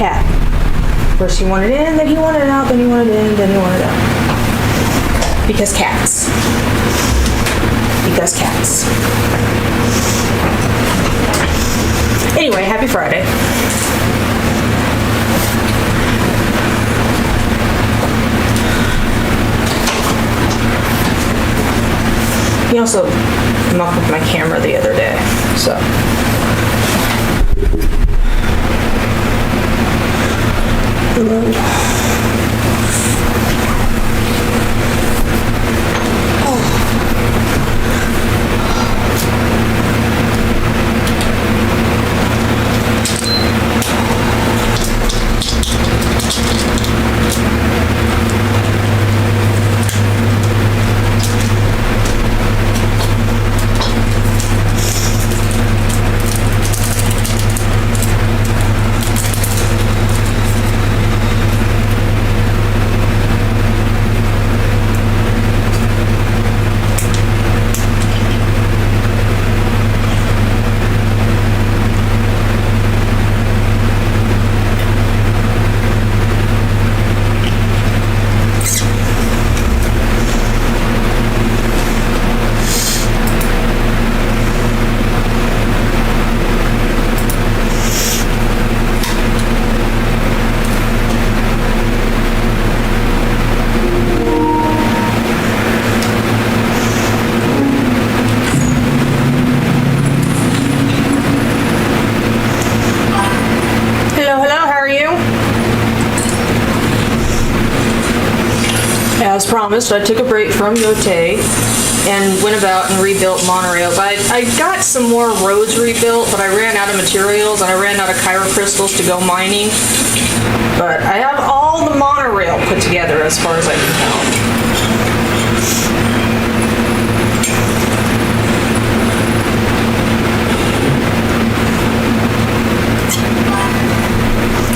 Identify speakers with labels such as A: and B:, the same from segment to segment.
A: cat. First he wanted in, then he wanted out, then he wanted in, then he wanted out. Because cats. Because cats. Anyway, happy Friday. He also mucked with my camera the other day, so. As promised, I took a break from Yote and went about and rebuilt monorails. I got some more roads rebuilt, but I ran out of materials and I ran out of Cairo crystals to go mining. But I have all the monorail put together as far as I can tell.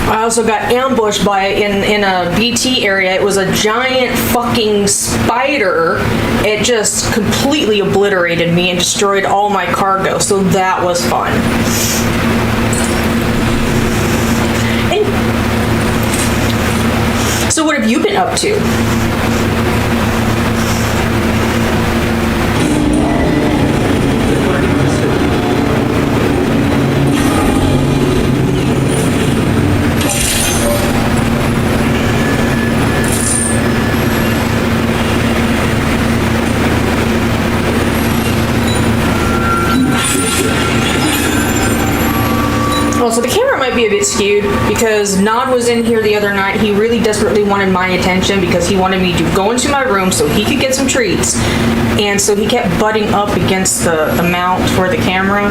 A: I also got ambushed by, in a BT area, it was a giant fucking spider. It just completely obliterated me and destroyed all my cargo, so that was fun. And so what have you been up to? So the camera might be a bit skewed because Nod was in here the other night. He really desperately wanted my attention because he wanted me to go into my room so he could get some treats. And so he kept butting up against the mount for the camera.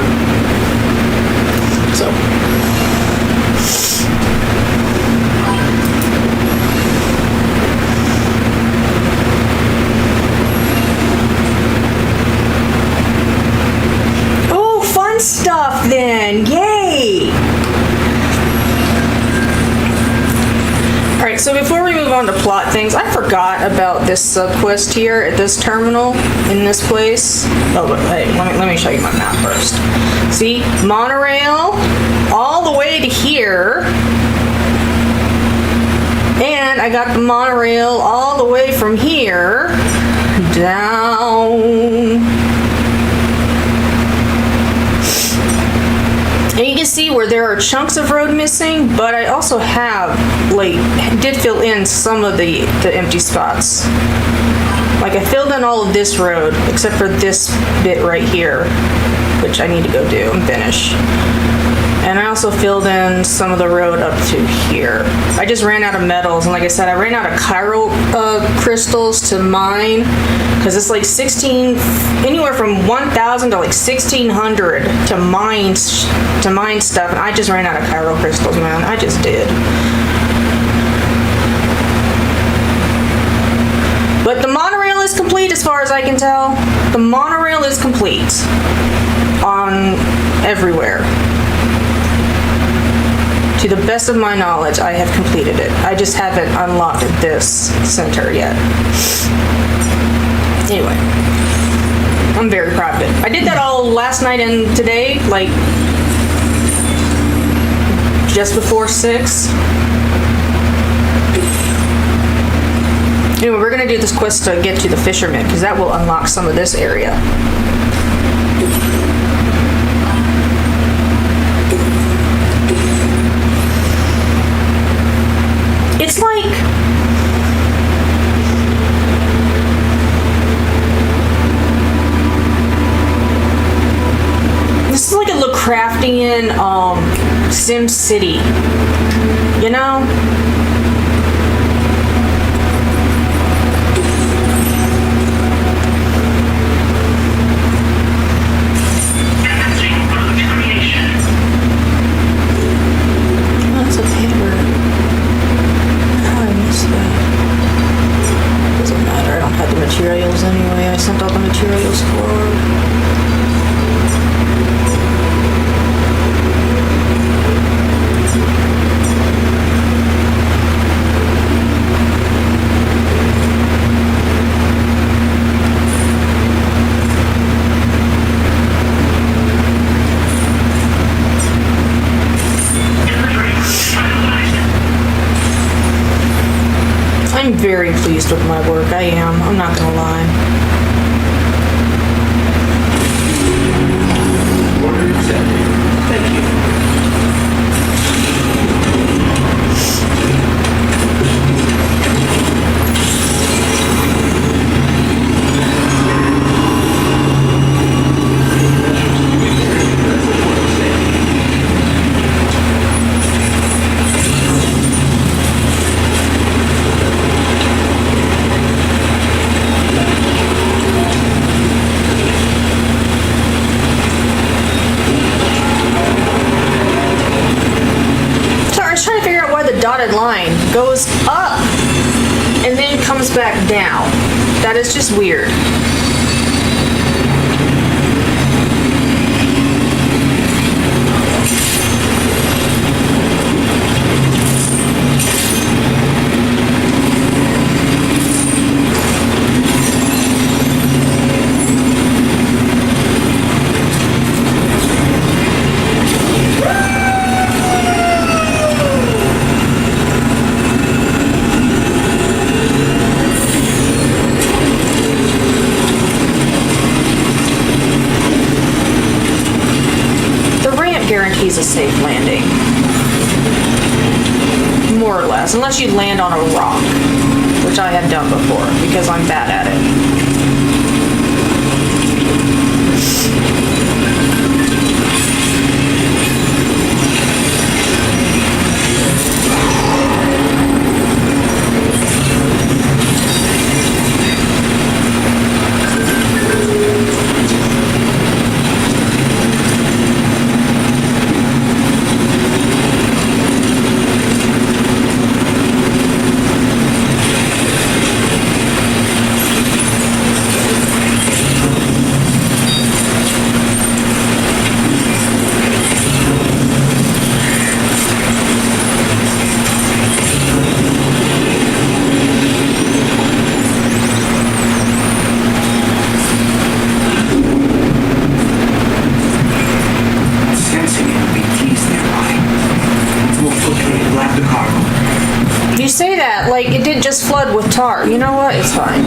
A: So. Oh, fun stuff then. Yay! Alright, so before we move on to plot things, I forgot about this sub-quest here at this terminal in this place. Oh, but hey, let me show you my map first. See? Monorail all the way to here. And I got the monorail all the way from here down. And you can see where there are chunks of road missing, but I also have, did fill in some of the empty spots. Like, I filled in all of this road, except for this bit right here, which I need to go do and finish. And I also filled in some of the road up to here. I just ran out of metals, and like I said, I ran out of Cairo crystals to mine, because it's like anywhere from 1,000 to like 1,600 to mine stuff, and I just ran out of Cairo crystals, man. I just did. But the monorail is complete as far as I can tell. The monorail is complete on everywhere. To the best of my knowledge, I have completed it. I just haven't unlocked this center yet. Anyway, I'm very proud of it. I did that all last night and today, like, just before 6. Anyway, we're gonna do this quest to get to the fisherman, because that will unlock some of this area. It's like... this is like a Lovecraftian, Sim City. You know? Materials anyway. I sent all the materials forward. I'm very pleased with my work. I am. I'm not gonna lie.
B: Order accepted. Thank you.
A: Dotted line goes up and then comes back down. That is just weird. Guarantees a safe landing. More or less. Unless you land on a rock, which I have done before, because I'm bad at it. You say that like it didn't just flood with tar. You know what? It's fine.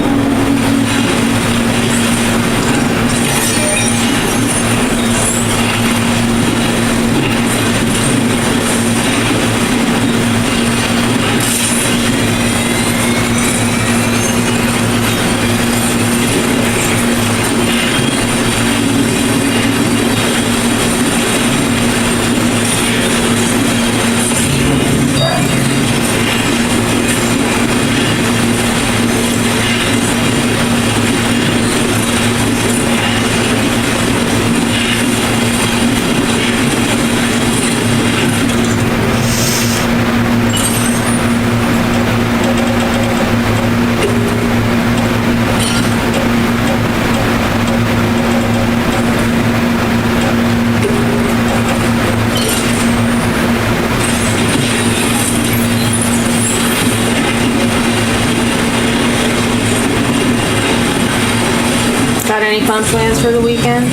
A: Got any fun plans for the weekend?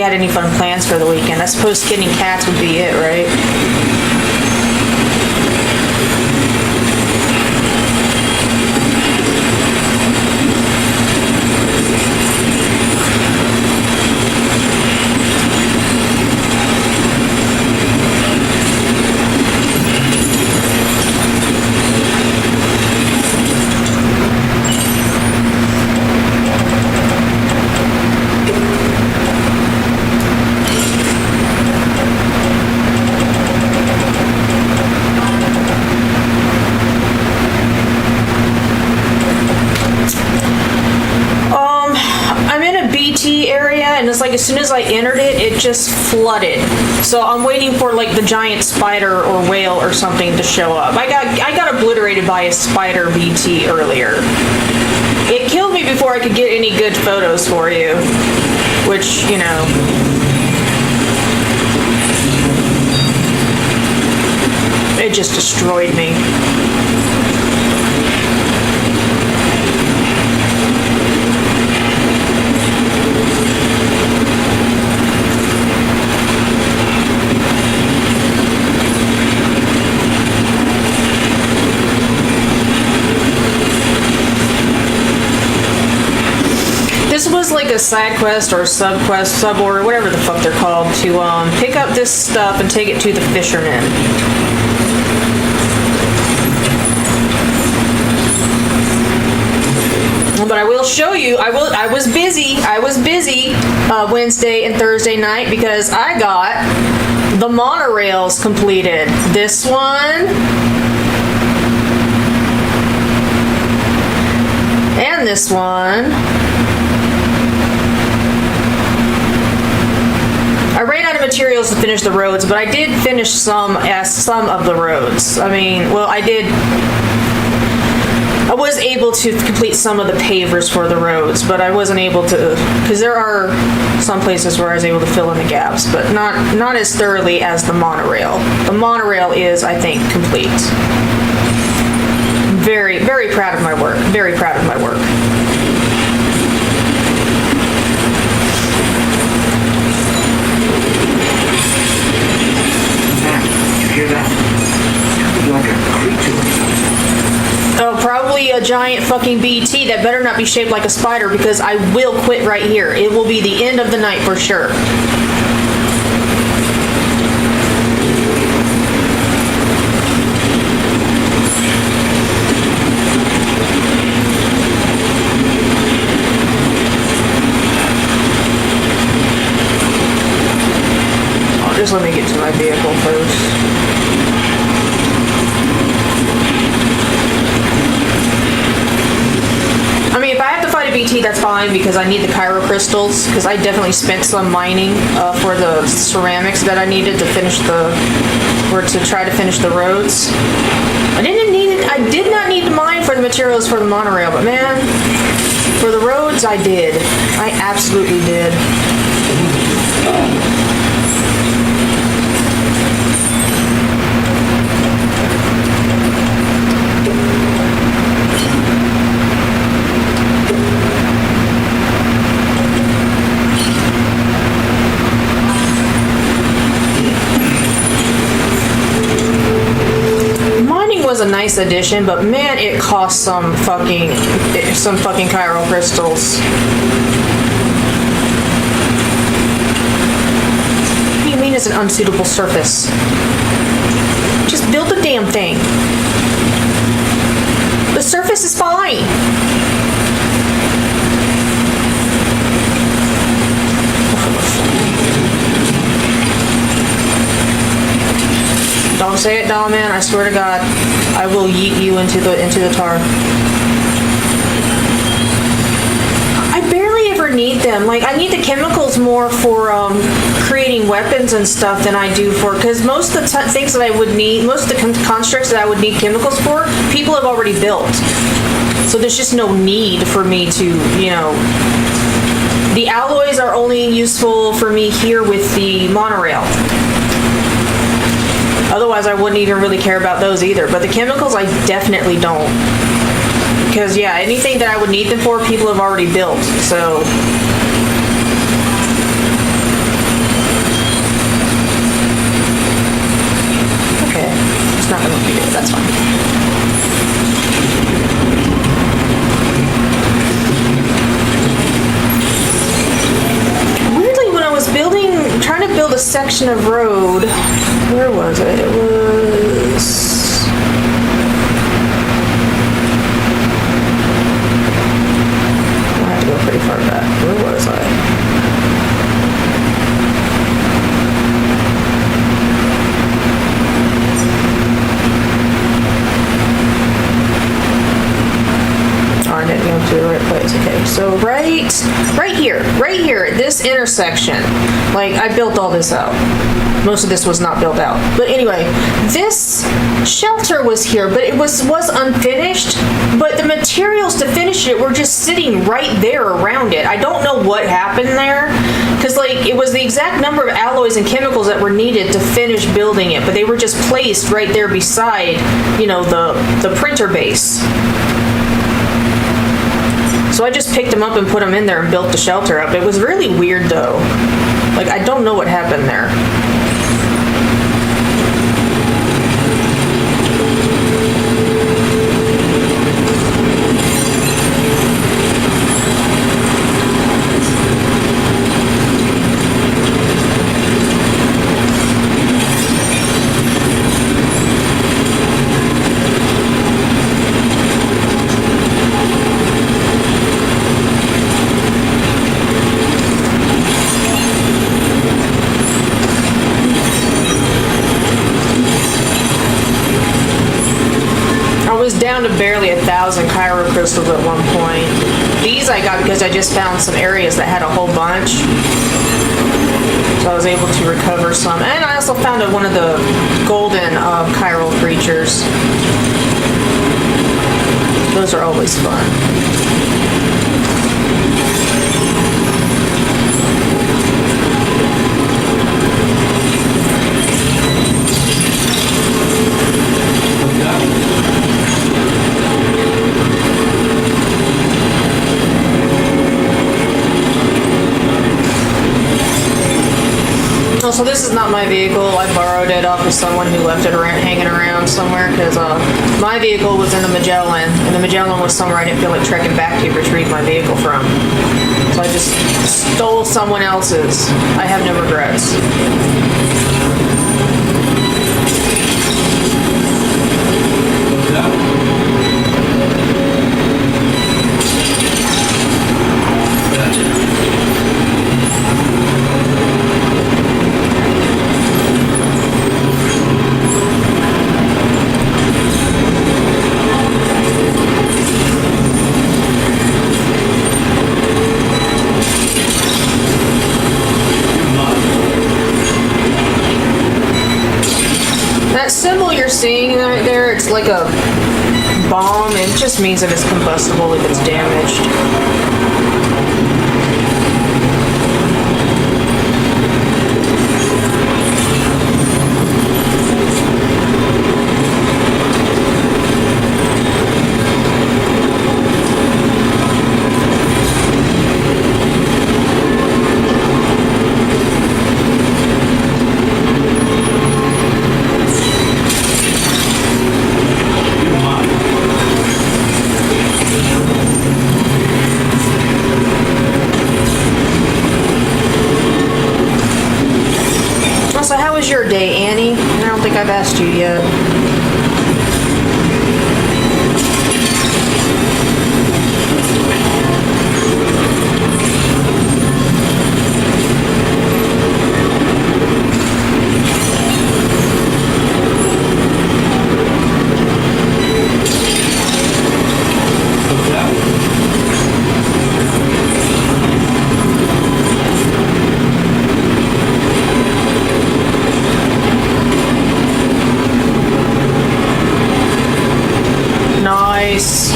A: had any fun plans for the weekend. I suppose skinning cats would be it, right? And it's like as soon as I entered it, it just flooded. So I'm waiting for like the giant spider or whale or something to show up. I got obliterated by a spider BT earlier. It killed me before I could get any good photos for you, which, you know, it just destroyed me. This was like a side quest or sub quest, sub or whatever the fuck they're called, to pick up this stuff and take it to the fishermen. But I will show you. I was busy Wednesday and Thursday night because I got the monorails completed. This one. And this one. I ran out of materials to finish the roads, but I did finish some of the roads. I mean, well, I was able to complete some of the pavers for the roads, but I wasn't able to, because there are some places where I was able to fill in the gaps, but not as thoroughly as the monorail. The monorail is, I think, complete. Very, very proud of my work. Very proud of my work.
B: Hear that? Sounded like a creature or something.
A: Oh, probably a giant fucking BT that better not be shaped like a spider because I will quit right here. It will be the end of the night for sure. Just let me get to my vehicle first. I mean, if I have to fight a BT, that's fine because I need the Cairo crystals, because I definitely spent some mining for the ceramics that I needed to finish to try to finish the roads. I did not need to mine for the materials for the monorail, but man, for the roads, I did. I absolutely did. Was a nice addition, but man, it cost some fucking Cairo crystals. What do you mean it's an unsuitable surface? Just build the damn thing. The surface is fine. Don't say it, doll man. I swear to God, I will yeet you into the tar. I barely ever need them. Like, I need the chemicals more for creating weapons and stuff than I do for, because most of the things that I would need, most of the constructs that I would need chemicals for, people have already built. So there's just no need for me to, you know. The alloys are only useful for me here with the monorail. Otherwise, I wouldn't even really care about those either. But the chemicals, I definitely don't. Because, yeah, anything that I would need them for, people have already built. So, that's fine. Weirdly, when I was trying to build a section of road, where was it? It was... I have to go pretty far back. Where was I? Oh, I didn't go to the right place. Okay, so right here, at this intersection, like, I built all this out. Most of this was not built out. But anyway, this shelter was here, but it was unfinished, but the materials to finish it were just sitting right there around it. I don't know what happened there, because, like, it was the exact number of alloys and chemicals that were needed to finish building it, but they were just placed right there beside, you know, the printer base. So I just picked them up and put them in there and built the shelter up. It was really weird, though. Like, I don't know what happened there. Down to barely 1,000 Cairo crystals at one point. These I got because I just found some areas that had a whole bunch. So I was able to recover some. And I also found one of the golden Cairo creatures. Those are always fun. So this is not my vehicle. I borrowed it off of someone who left it hanging around somewhere because my vehicle was in the Magellan, and the Magellan was somewhere I didn't feel like trekking back to retrieve my vehicle from. So I just stole someone else's. I have no regrets. That symbol you're seeing right there, it's like a bomb. It just means that it's combustible if it's damaged. So how was your day, Annie? I don't think I've asked you yet. Nice.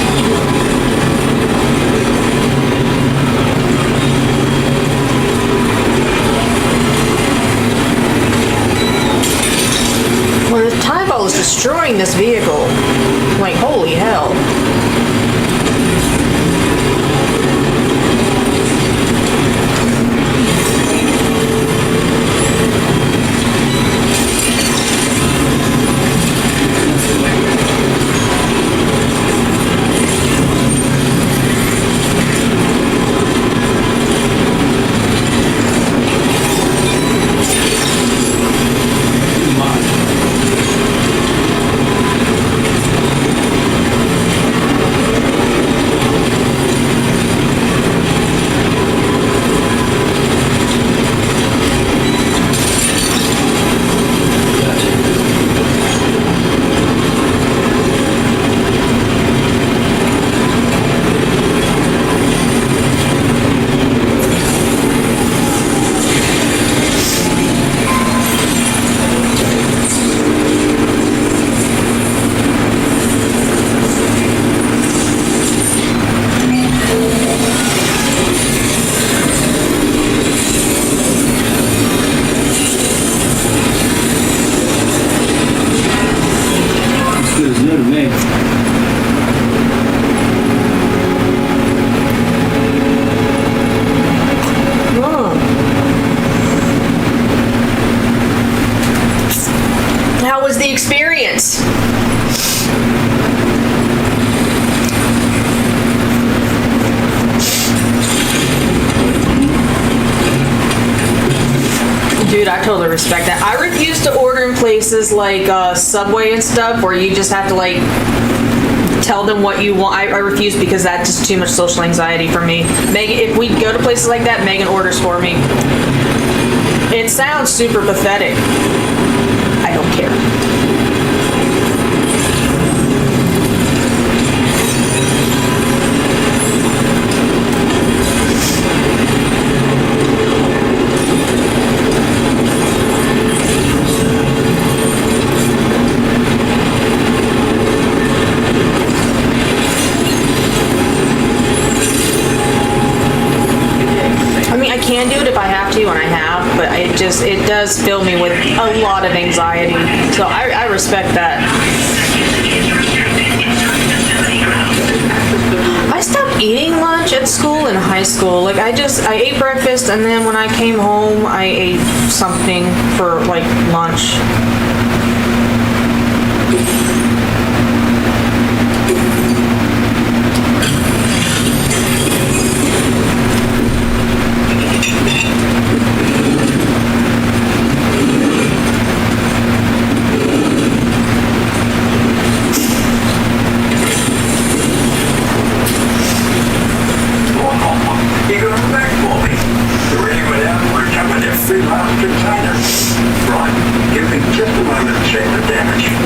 A: Well, the time ball is destroying this vehicle. Like, holy hell. I totally respect that. I refuse to order in places like Subway and stuff where you just have to like tell them what you want. I refuse because that's just too much social anxiety for me. Megan, if we go to places like that, Megan orders for me. It sounds super pathetic. I don't care. I can do it if I have to, and I have, but it does fill me with a lot of anxiety. So I respect that. I stopped eating lunch at school in high school. Like I ate breakfast, and then when I came home, I ate something for like lunch.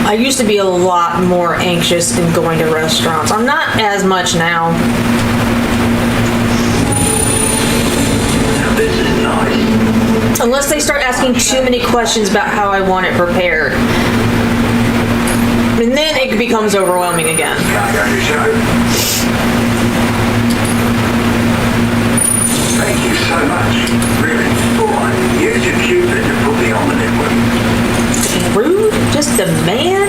A: I used to be a lot more anxious in going to restaurants. I'm not as much now.
B: This is nice.
A: Unless they start asking too many questions about how I want it prepared. And then it becomes overwhelming again.
B: Thank you so much. Really. All right. Use your Cupid to put me on the network.
A: Rude? Just a man?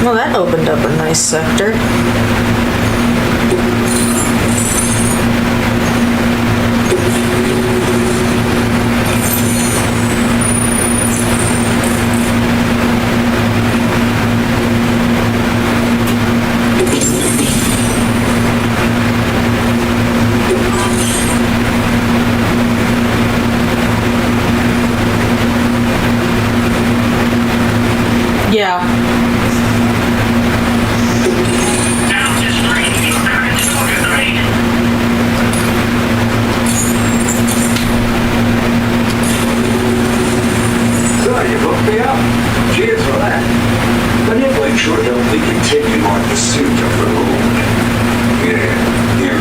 A: Well, that opened up a nice sector. Yeah.
B: So you booked me up. Cheers for that. But if we sure don't we continue our pursuit of the Lord? Yeah.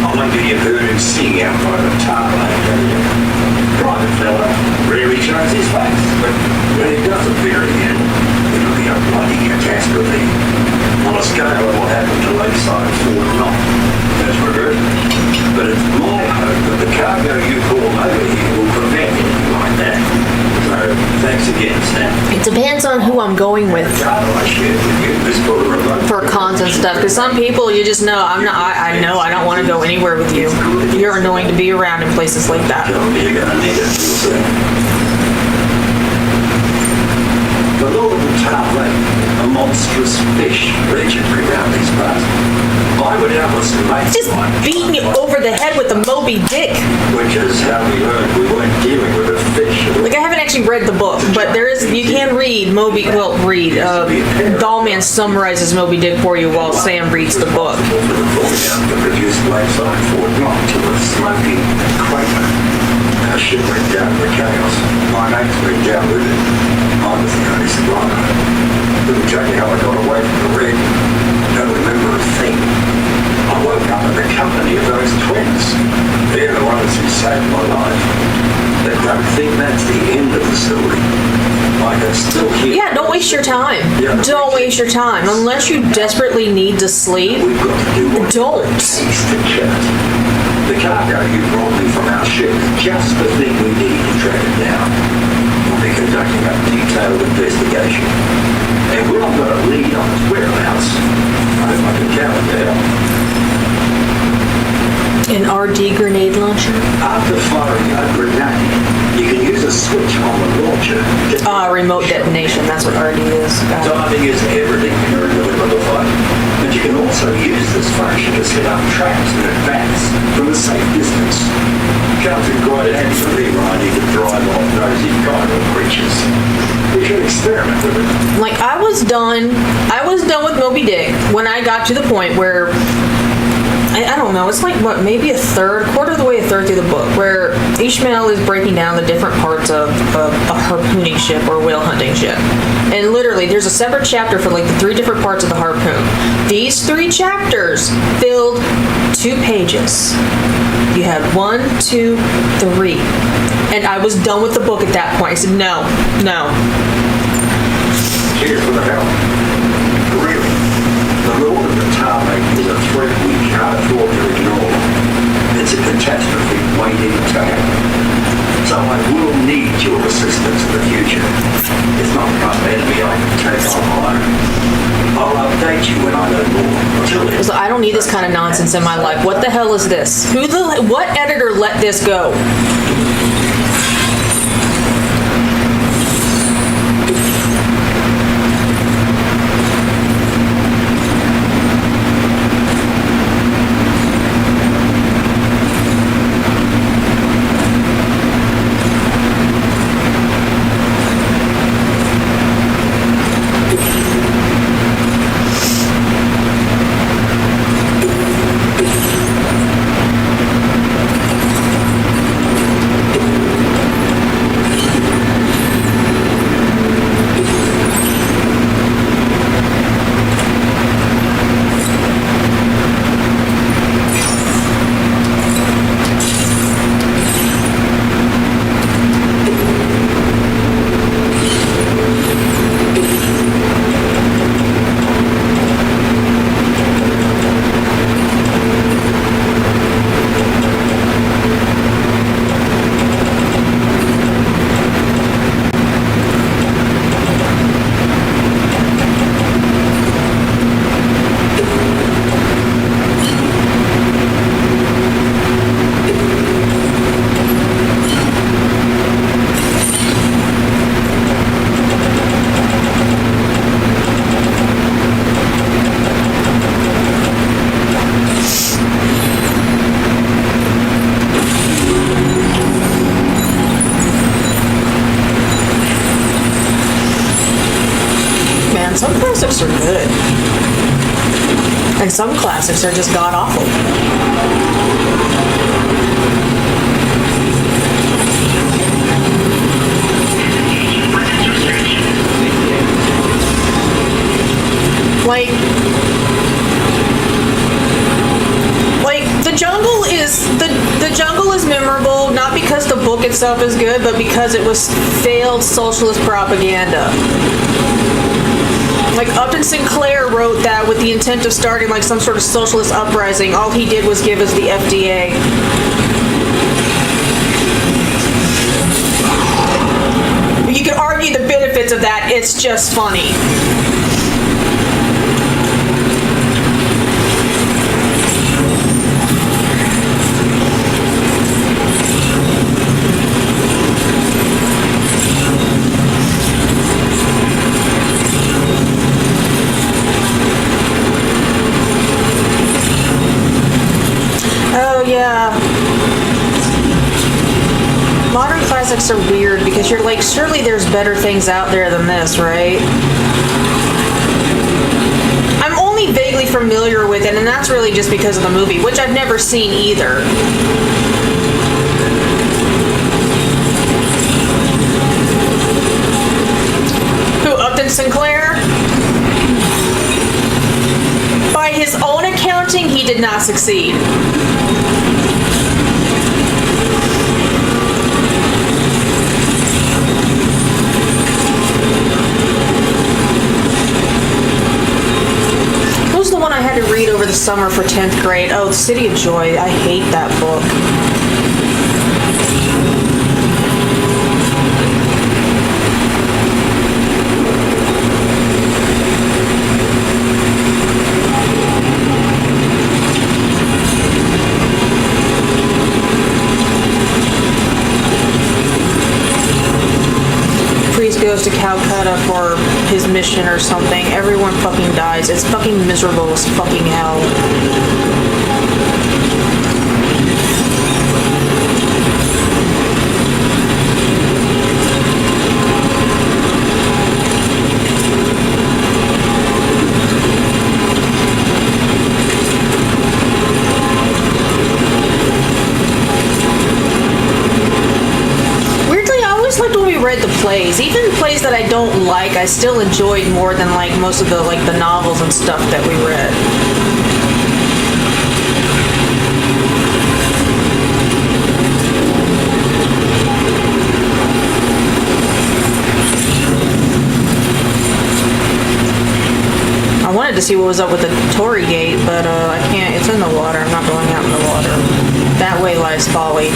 B: I wonder you've heard him sing out by the Thailand, haven't you? Private fella, rarely shows his face, but when he does appear again, it'll be a bloody catastrophe. On a scale of what happened to Lakeside Fort Knox, that's for good. But it's my hope that the cargo you pull over here will prevent anything like that. So, thanks again, Sam.
A: It depends on who I'm going with for cons and stuff. Because some people, you just know, I know I don't want to go anywhere with you. You're annoying to be around in places like that.
B: You're gonna need it. The Lord of Thailand, a monstrous fish legendary around these parts. I would almost make
A: Just beat me over the head with a Moby Dick.
B: which is how we learned we weren't dealing with a fish.
A: Like I haven't actually read the book, but you can read Dollman summarizes Moby Dick for you while Sam reads the book.
B: The produced lakeside Fort Knox to a smoking crater. Our ship went down in the chaos. My mates went down with it. I was the only survivor. Couldn't tell you how I got away from the wreck. Don't remember a thing. I woke up in the company of those twins. They're the ones who saved my life. But don't think that's the end of the story. I can still hear.
A: Yeah, don't waste your time. Don't waste your time. Unless you desperately need to sleep,
B: We've got to do what
A: don't.
B: takes to kill it. The cargo you brought me from our ship is just the thing we need to track it down. We'll be conducting a detailed investigation. And we're not going to lead on its whereabouts. I hope I can count it down.
A: An RD grenade launcher?
B: After firing a grenade, you can use a switch on the launcher to
A: Remote detonation. That's what RD is.
B: Timing is everything when you're in the middle of a fight. But you can also use this function to set up traps in advance from a safe distance. Comes in quite handy for me when I need to drive off nosy primal creatures. We should experiment with it.
A: Like, I was done with Moby Dick when I got to the point where I don't know, it's like, what, maybe quarter of the way through the book, where Ishmael is breaking down the different parts of a harpooning ship or whale hunting ship. And literally, there's a separate chapter for like the 3 different parts of the harpoon. These 3 chapters filled 2 pages. You had 1, 2, 3. And I was done with the book at that point. I said, no.
B: Cheers for the help. Really, the Lord of the Tarmac is a threat we can't afford to ignore. It's a catastrophe waiting to happen. So I will need your assistance in the future. It's not an enemy I can take on alone. I'll update you when I know more. Until then,
A: So I don't need this kind of nonsense in my life. What the hell is this? What editor let this go? Some classics are good. And some classics are just god-awful. The jungle is memorable not because the book itself is good, but because it was failed socialist propaganda. Like, Upton Sinclair wrote that with the intent of starting like some sort of socialist uprising. All he did was give us the FDA. You could argue the benefits of that. It's just funny. Yeah. Modern classics are weird because you're like, surely there's better things out there than this, right? I'm only vaguely familiar with it, and that's really just because of the movie, which I've never seen either. Who, Upton Sinclair? By his own accounting, he did not succeed. Who's the one I had to read over the summer for 10th grade? Oh, The City of Joy. I hate that book. to Calcutta for his mission or something. Everyone fucking dies. It's fucking miserable as fucking hell.
C: The plays, even plays that I don't like, I still enjoyed more than like most of the novels and stuff that we read. I wanted to see what was up with the Tory Gate, but I can't. It's in the water. I'm not going out in the water. That way lies folly.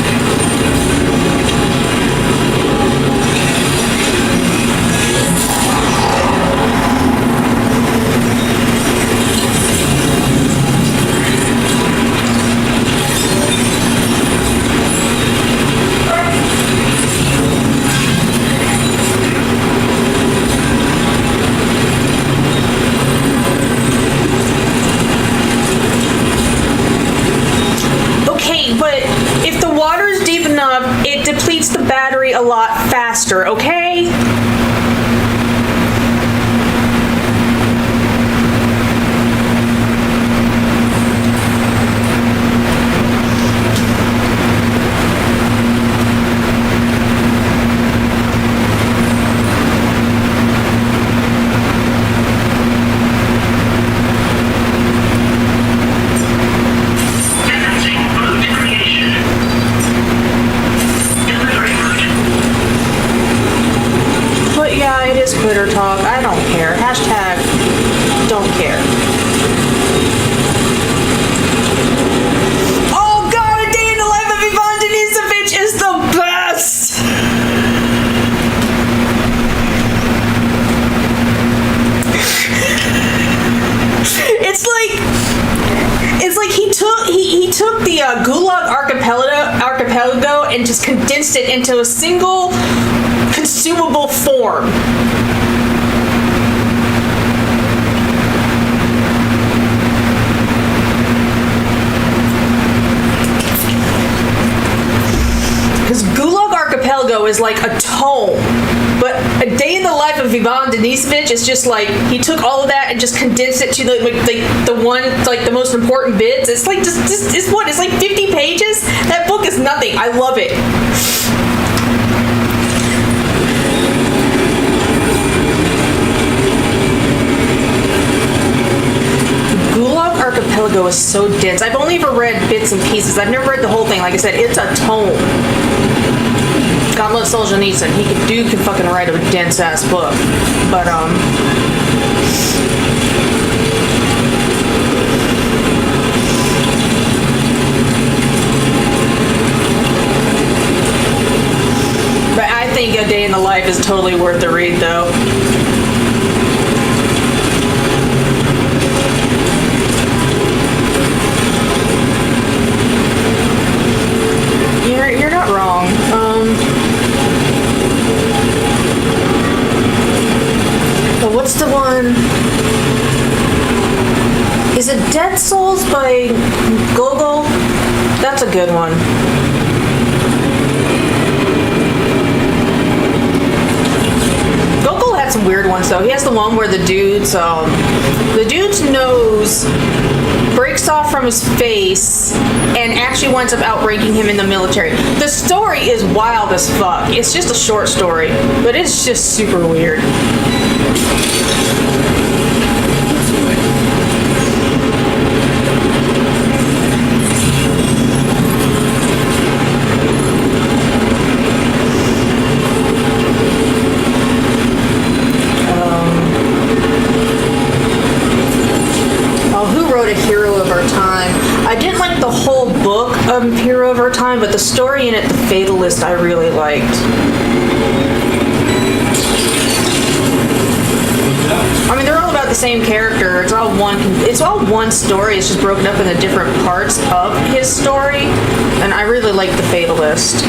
C: It depletes the battery a lot faster, okay? Twitter talk. I don't care. Hashtag don't care. Oh god, A Day in the Life of Ivan Denisovich is the best! It's like he took the Gulag archipelago and just condensed it into a single consumable form. Because Gulag Archipelago is like a tome, but A Day in the Life of Ivan Denisovich is just like he took all of that and just condensed it to the one, like the most important bits. It's like just it's what? It's like 50 pages. That book is nothing. I love it. Gulag Archipelago is so dense. I've only ever read bits and pieces. I've never read the whole thing. Like I said, it's a tome. God love Solzhenitsyn. Dude can fucking write a dense ass book. But I think A Day in the Life is totally worth the read, though. You're not wrong. But what's the one? Is it Dead Souls by Gogol? That's a good one. Gogol had some weird ones though. He has the one where the dude's nose breaks off from his face and actually winds up outranking him in the military. The story is wild as fuck. It's just a short story, but it's just super weird. A Hero of Our Time. I didn't like the whole book of Hero of Our Time, but the story in it, The Fatalist, I really liked. I mean, they're all about the same character. It's all one story. It's just broken up into different parts of his story, and I really like The Fatalist.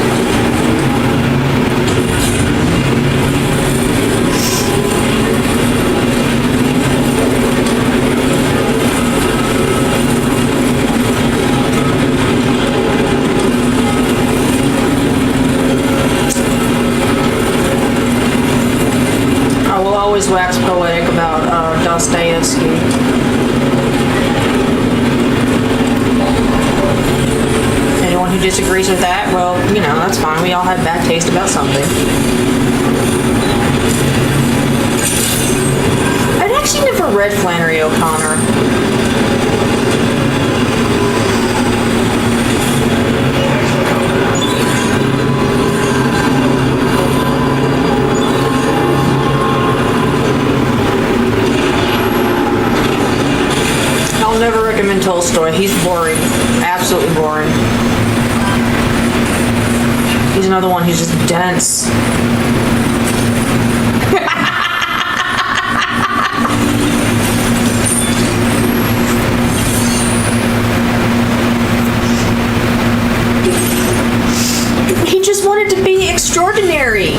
A: poetic about Dostoevsky. Anyone who disagrees with that, well, you know, that's fine. We all have bad taste about something. I'd actually never read Flannery O'Connor. I'll never recommend Tolstoy. He's boring. Absolutely boring. He's another one who's just dense. He just wanted to be extraordinary.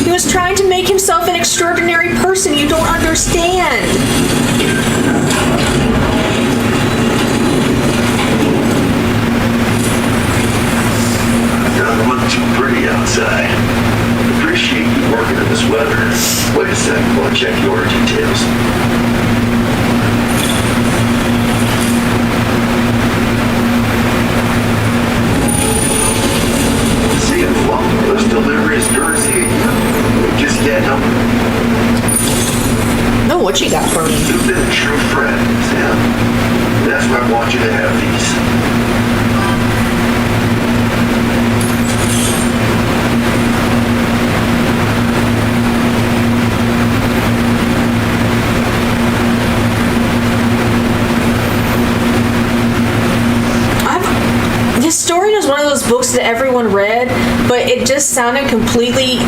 A: He was trying to make himself an extraordinary person. You don't understand.
B: Doesn't look too pretty outside. Appreciate you working in this weather. Wait a sec while I check the order details. See if this delivery is courtesy. Just get them.
A: No, what you got for me?
B: You've been a true friend, Sam. That's why I want you to have these.
A: Historian is one of those books that everyone read, but it just sounded completely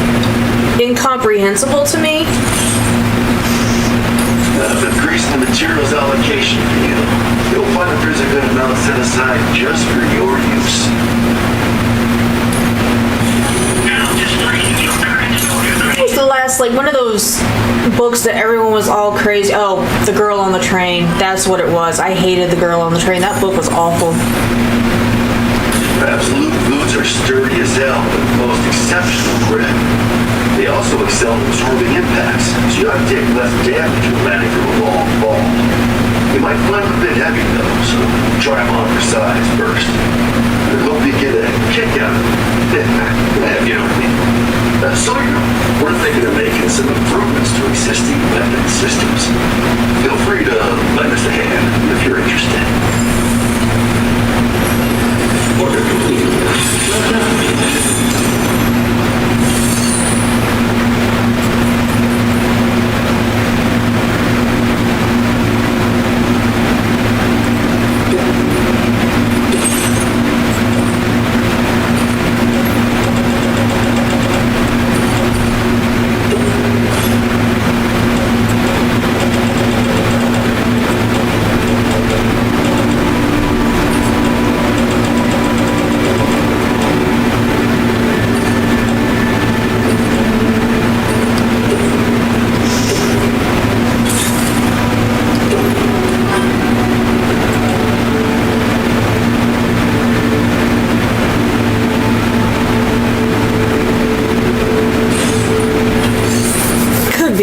A: incomprehensible to me.
B: I've increased the materials allocation for you. You'll find that there's a good amount set aside just for your use.
A: What was the last, like, one of those books that everyone was all crazy? Oh, The Girl on the Train. That's what it was. I hated The Girl on the Train. That book was awful.
B: Absolute boots are sturdy as hell with most exceptional grip. They also excel at absorbing impacts, so you ought to take less damage when landing from a long fall. You might find them a bit heavy though, so try them on for size first. I hope you get a kick out of them. If you know what I mean. So you know, we're thinking of making some improvements to existing weapon systems. Feel free to lend us a hand if you're interested. Order complete.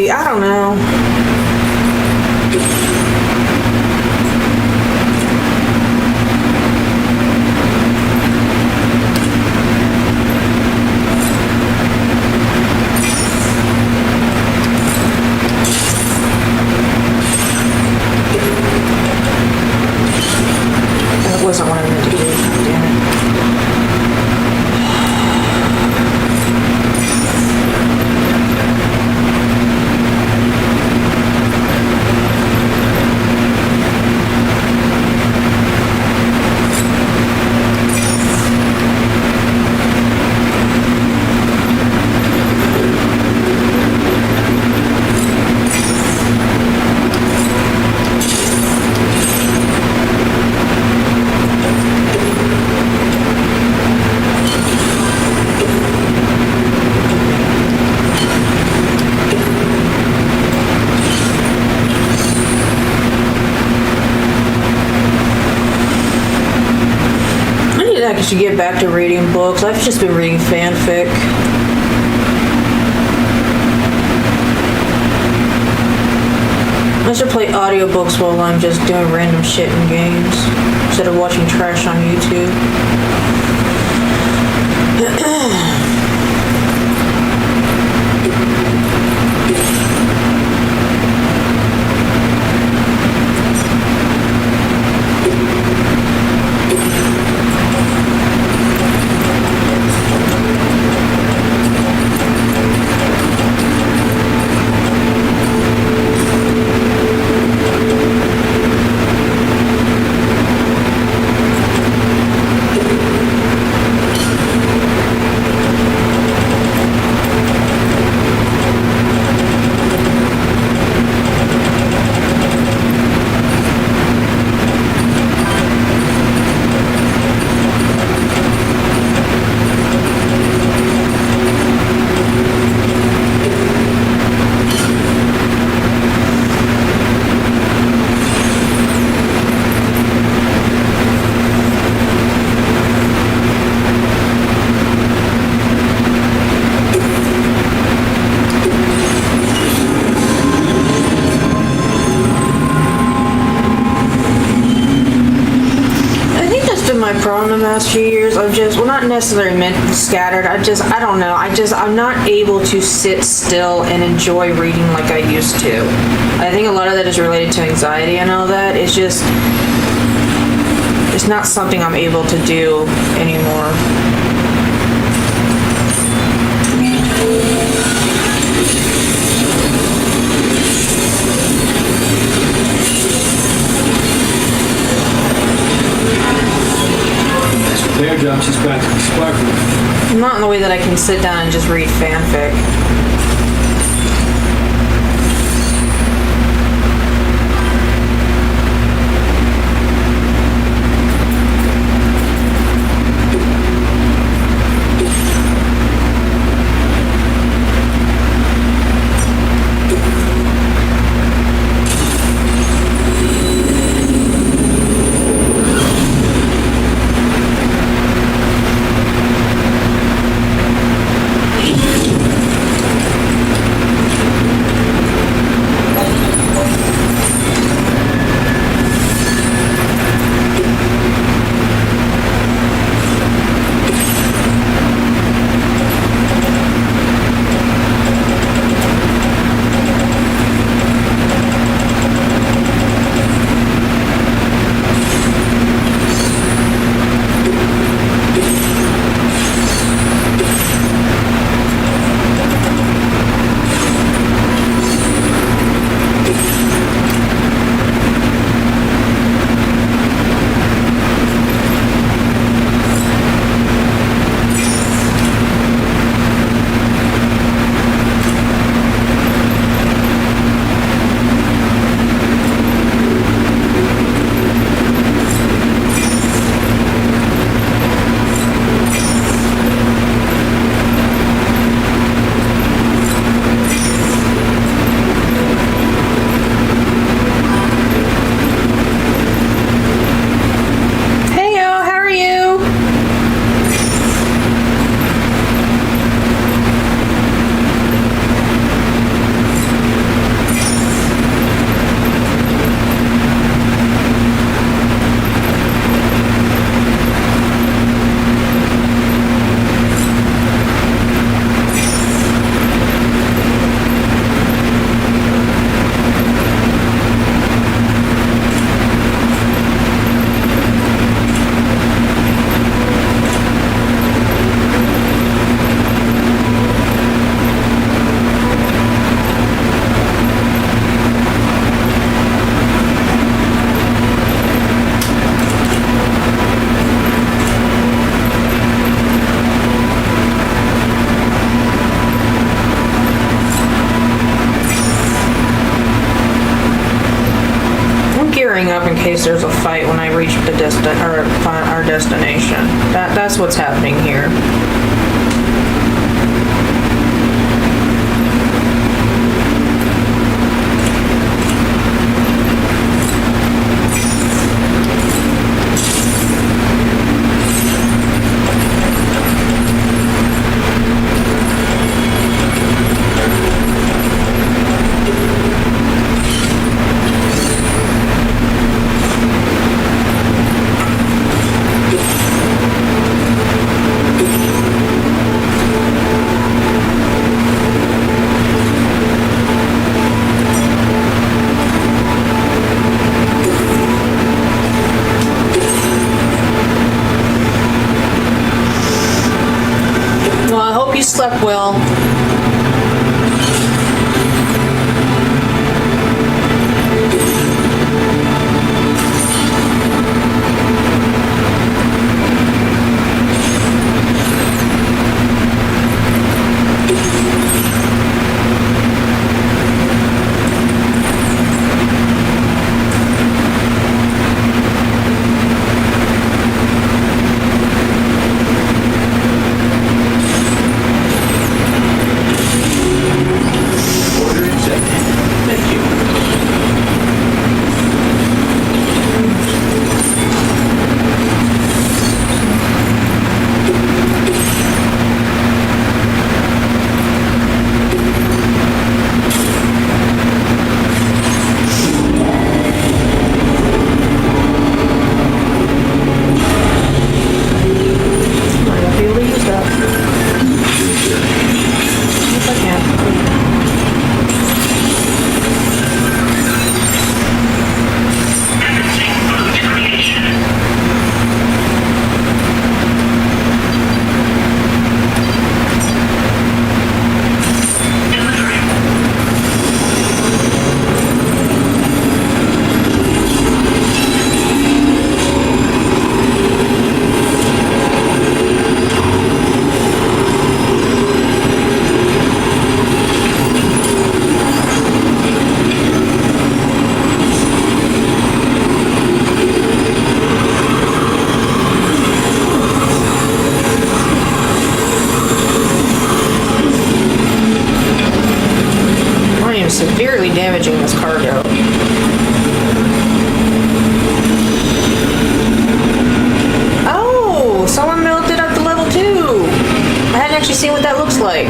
A: I don't know. That wasn't what I meant to do. Damn it. I should get back to reading books. I've just been reading fanfic. should play audiobooks while I'm just doing random shit in games instead of watching trash on YouTube. My problem the last few years, I've just, well, not necessarily scattered, I don't know, I'm not able to sit still and enjoy reading like I used to. I think a lot of that is related to anxiety and all that. It's just, it's not something I'm able to do anymore.
D: Their job, she's practically sparkling.
A: Not in the way that I can sit down and just read fanfic. Up in case there's a fight when I reach the our destination. That's what's happening here. slept well.
B: Order accepted. Thank you.
A: I'm gonna be able to use that. Yes, I can. I am severely damaging this cargo. Oh, someone melted up to level 2. I hadn't actually seen what that looks like.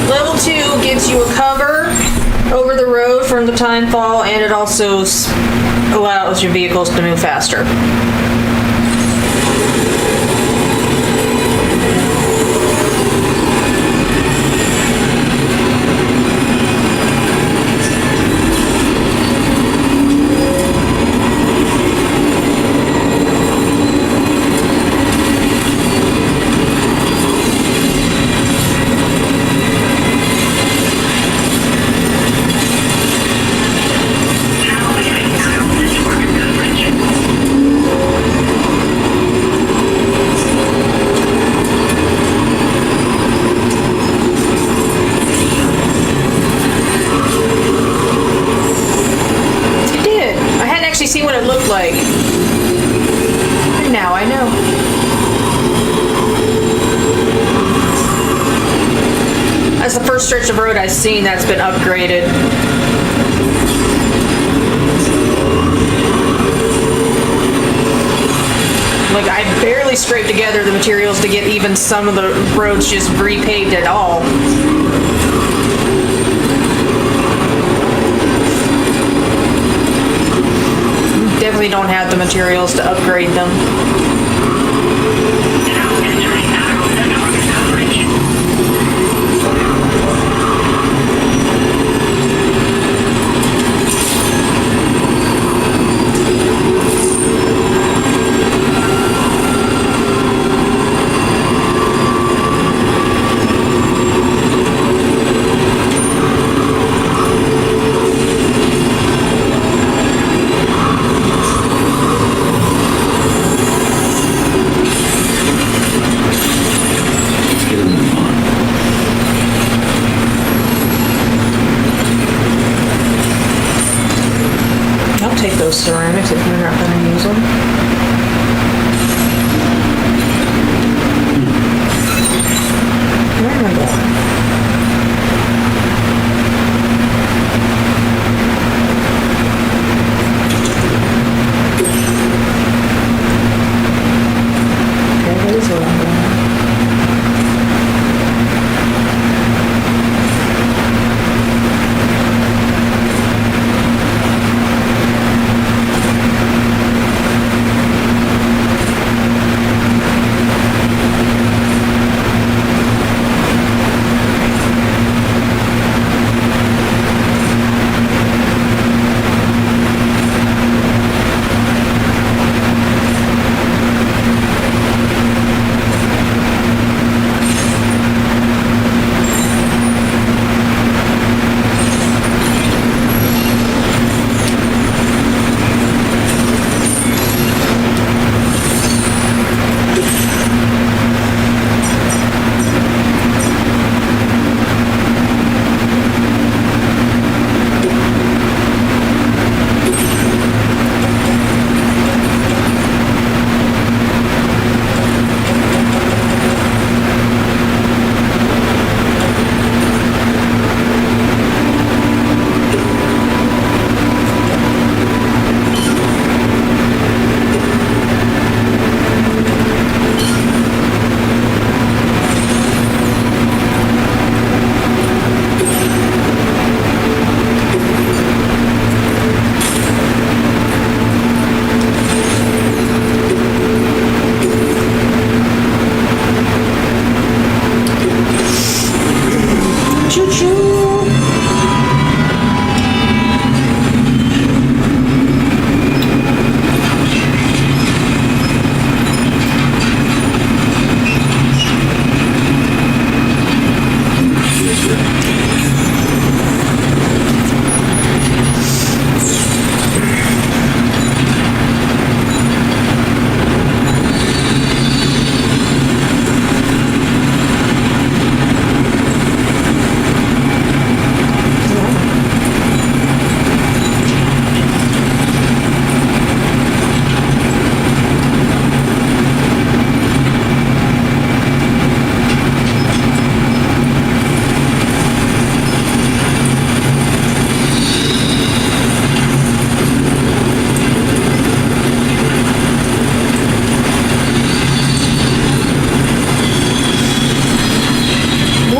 A: Level 2 gives you a cover over the road from the time fall, and it also allows your vehicles to move faster. It did. I hadn't actually seen what it looked like. And now I know. That's the first stretch of road I've seen that's been upgraded. Like, I barely scraped together the materials to get even some of the roads just repaved at all. Definitely don't have the materials to upgrade them.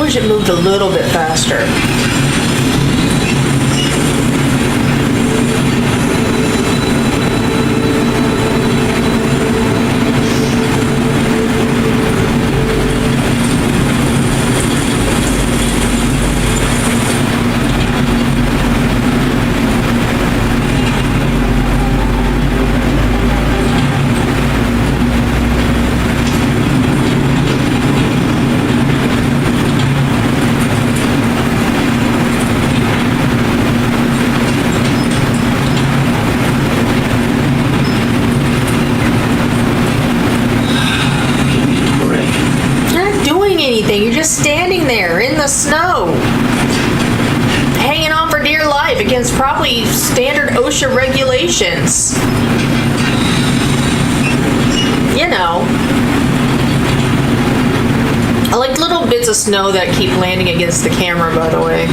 A: wish it moved a little bit faster. You're just standing there in the snow, hanging on for dear life against probably standard OSHA regulations. You know. I like little bits of snow that keep landing against the camera, by the way.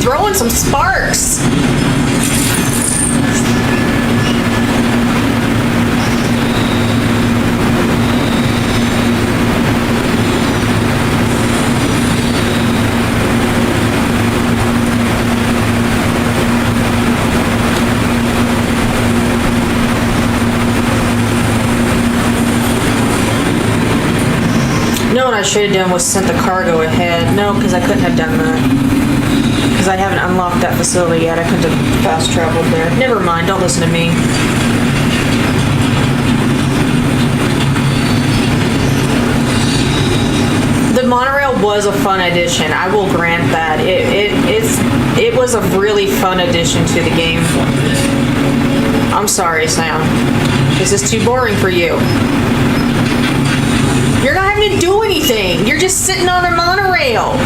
A: Throwing some sparks. You know what I should have done was sent the cargo ahead. No, because I couldn't have done that. Because I haven't unlocked that facility yet. I couldn't have fast traveled there. Never mind, don't listen to me. The monorail was a fun addition. I will grant that. It was a really fun addition to the game. I'm sorry, Sam. This is too boring for you. You're not having to do anything. You're just sitting on a monorail.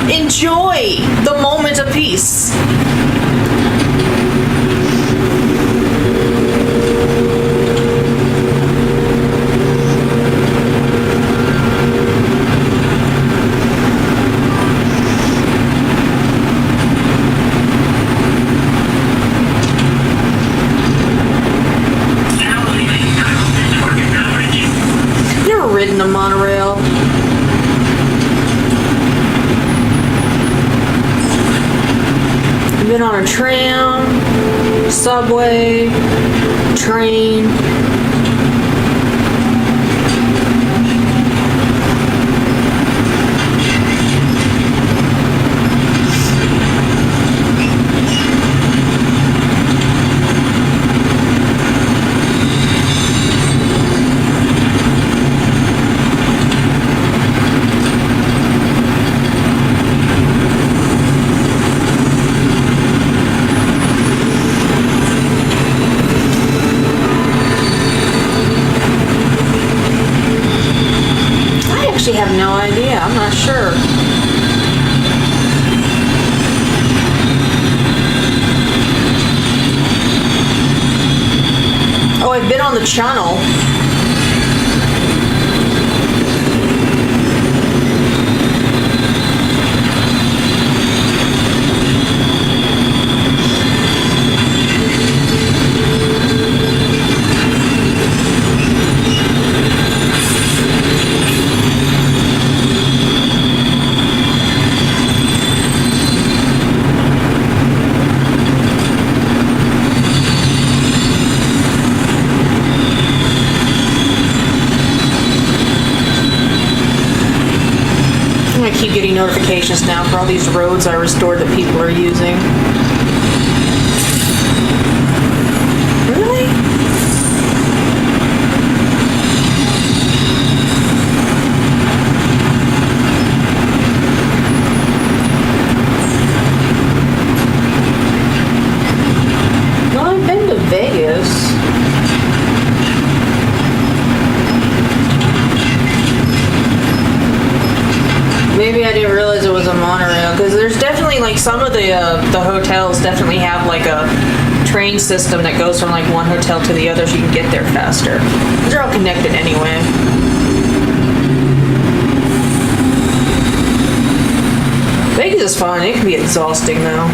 A: Enjoy the moment of peace. Never ridden a monorail. Been on a tram, subway, train. Have no idea. I'm not sure. Oh, I've been on the channel. I keep getting notifications now for all these roads I restored that people are using. Really? Well, I've been Maybe I didn't realize it was a monorail, because there's definitely, like, some of the hotels definitely have, like, a train system that goes from, like, one hotel to the other so you can get there faster. They're all connected anyway. Vegas is fun. It can be exhausting, though.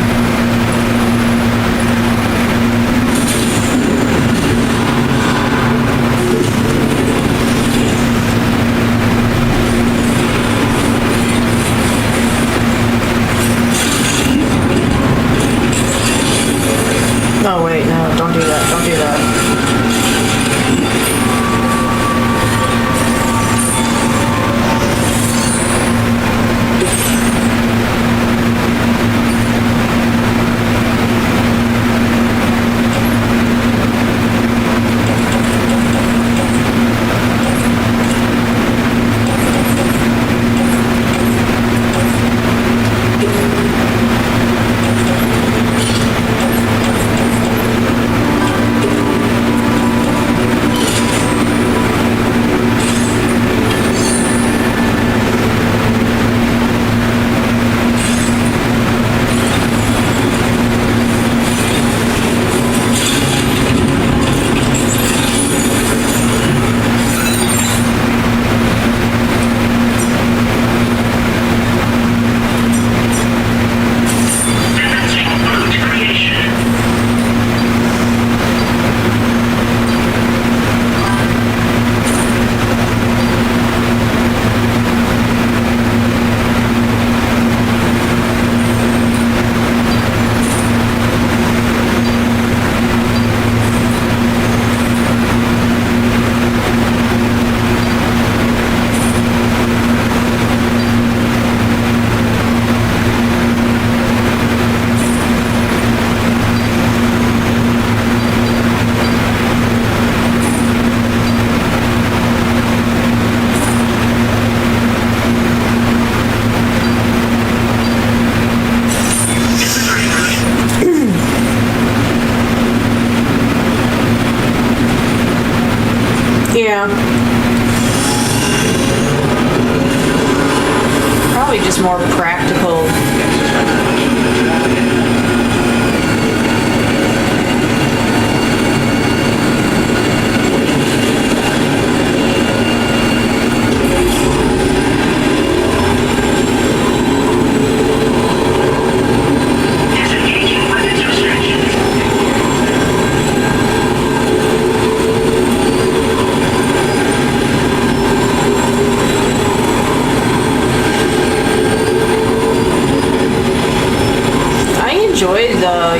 A: Oh wait, no, don't do that, don't do that. Yeah. Probably just more practical.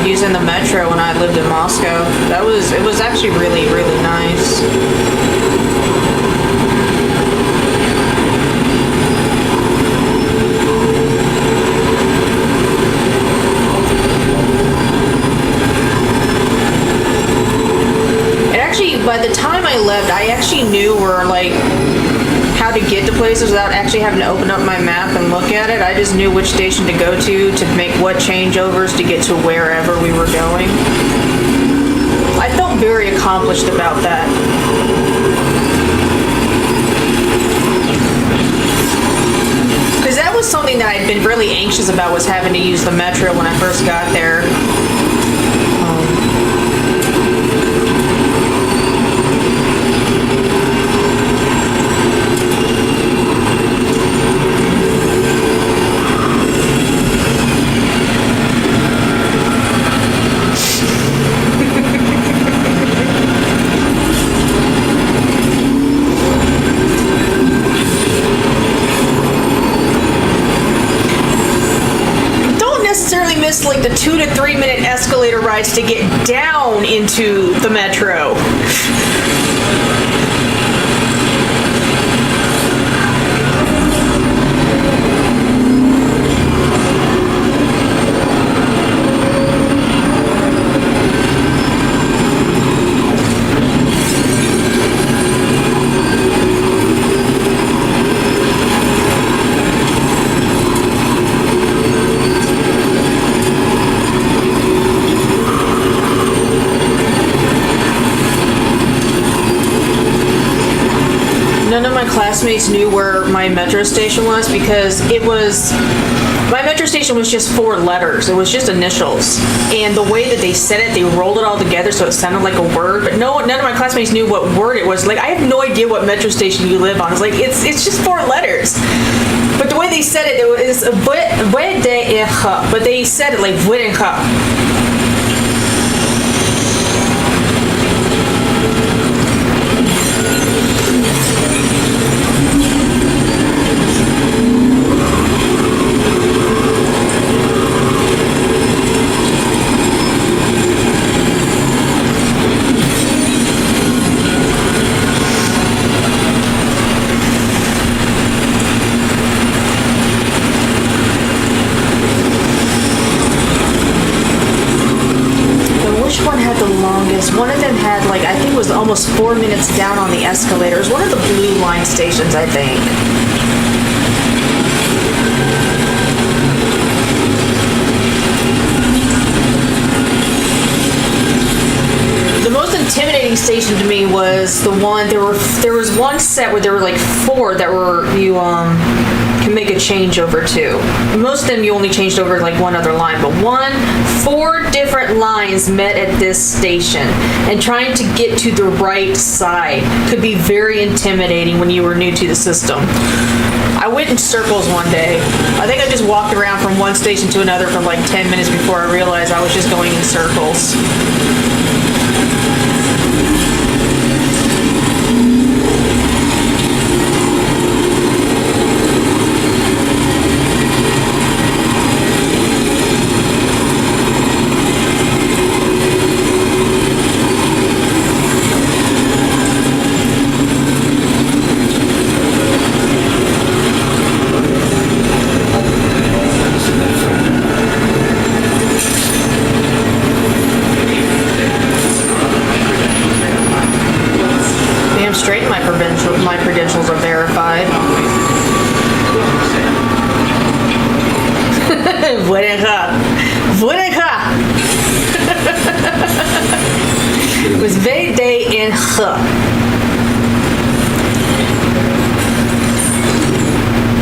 A: Using the metro when I lived in Moscow. It was actually really, really nice. And actually, by the time I left, I actually knew where, like, how to get to places without actually having to open up my map and look at it. I just knew which station to go to make what changeovers to get to wherever we were going. I felt very accomplished about that. Because that was something that I'd been really anxious about, was having to use the metro when I first got there. Like the 2 to 3 minute escalator rides to get down into the metro. None of my classmates knew where my my metro station was, because my metro station was just 4 letters. It was just initials. And the way that they said it, they rolled it all together so it sounded like a word. But none of my classmates knew what word it was. Like, I have no idea what metro station you live on. It's like, it's just 4 letters. But the way they said it was but they said it like Vuedenha. One of them had, like, I think it was almost 4 minutes down on the escalators. One of the blue line stations, I think. The most intimidating station to me was the one, there was one set where there were like 4 that were, you can make a change over to. Most of them you only changed over like one other line, but 4 different lines met at this station, and trying to get to the right side could be very intimidating when you were new to the system. I went in circles one day. I think I just walked around from one station to another for like 10 minutes before I realized I was just going in circles. Straight, my credentials are verified. Vuedenha. It was very day in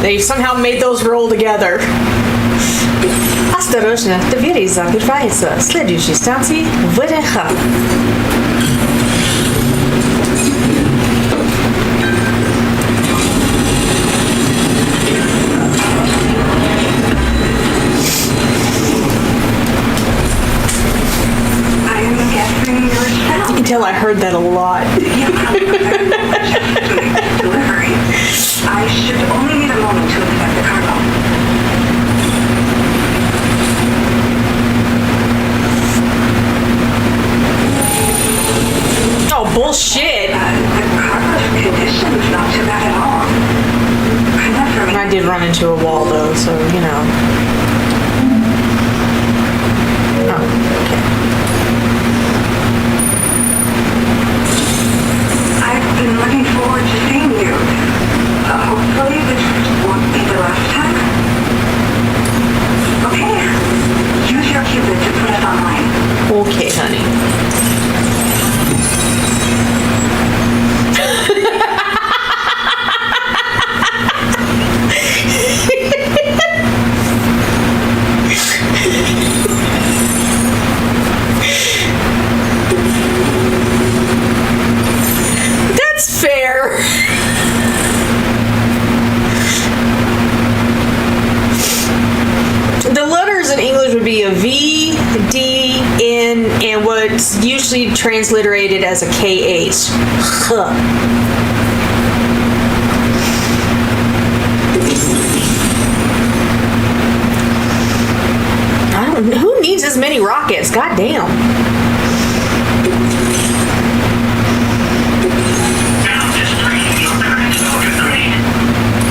A: They somehow made those roll together. Осторожно, двери закрываются. Следующей станции Vuedenha. You can tell I heard that a lot.
E: Delivery. I should only need a moment to inspect the cargo.
A: Oh, bullshit.
E: The cargo's condition's not too bad at all.
A: I did run into a wall though, so you know. Oh, okay.
E: I've been looking forward to seeing you. Hopefully this won't be the last time. Okay. Use your Cupid to put us online.
A: Okay, honey. That's fair. The letters in English would be a V, D, N, and what's usually transliterated as a KH. Huh. Who needs as many rockets? God damn.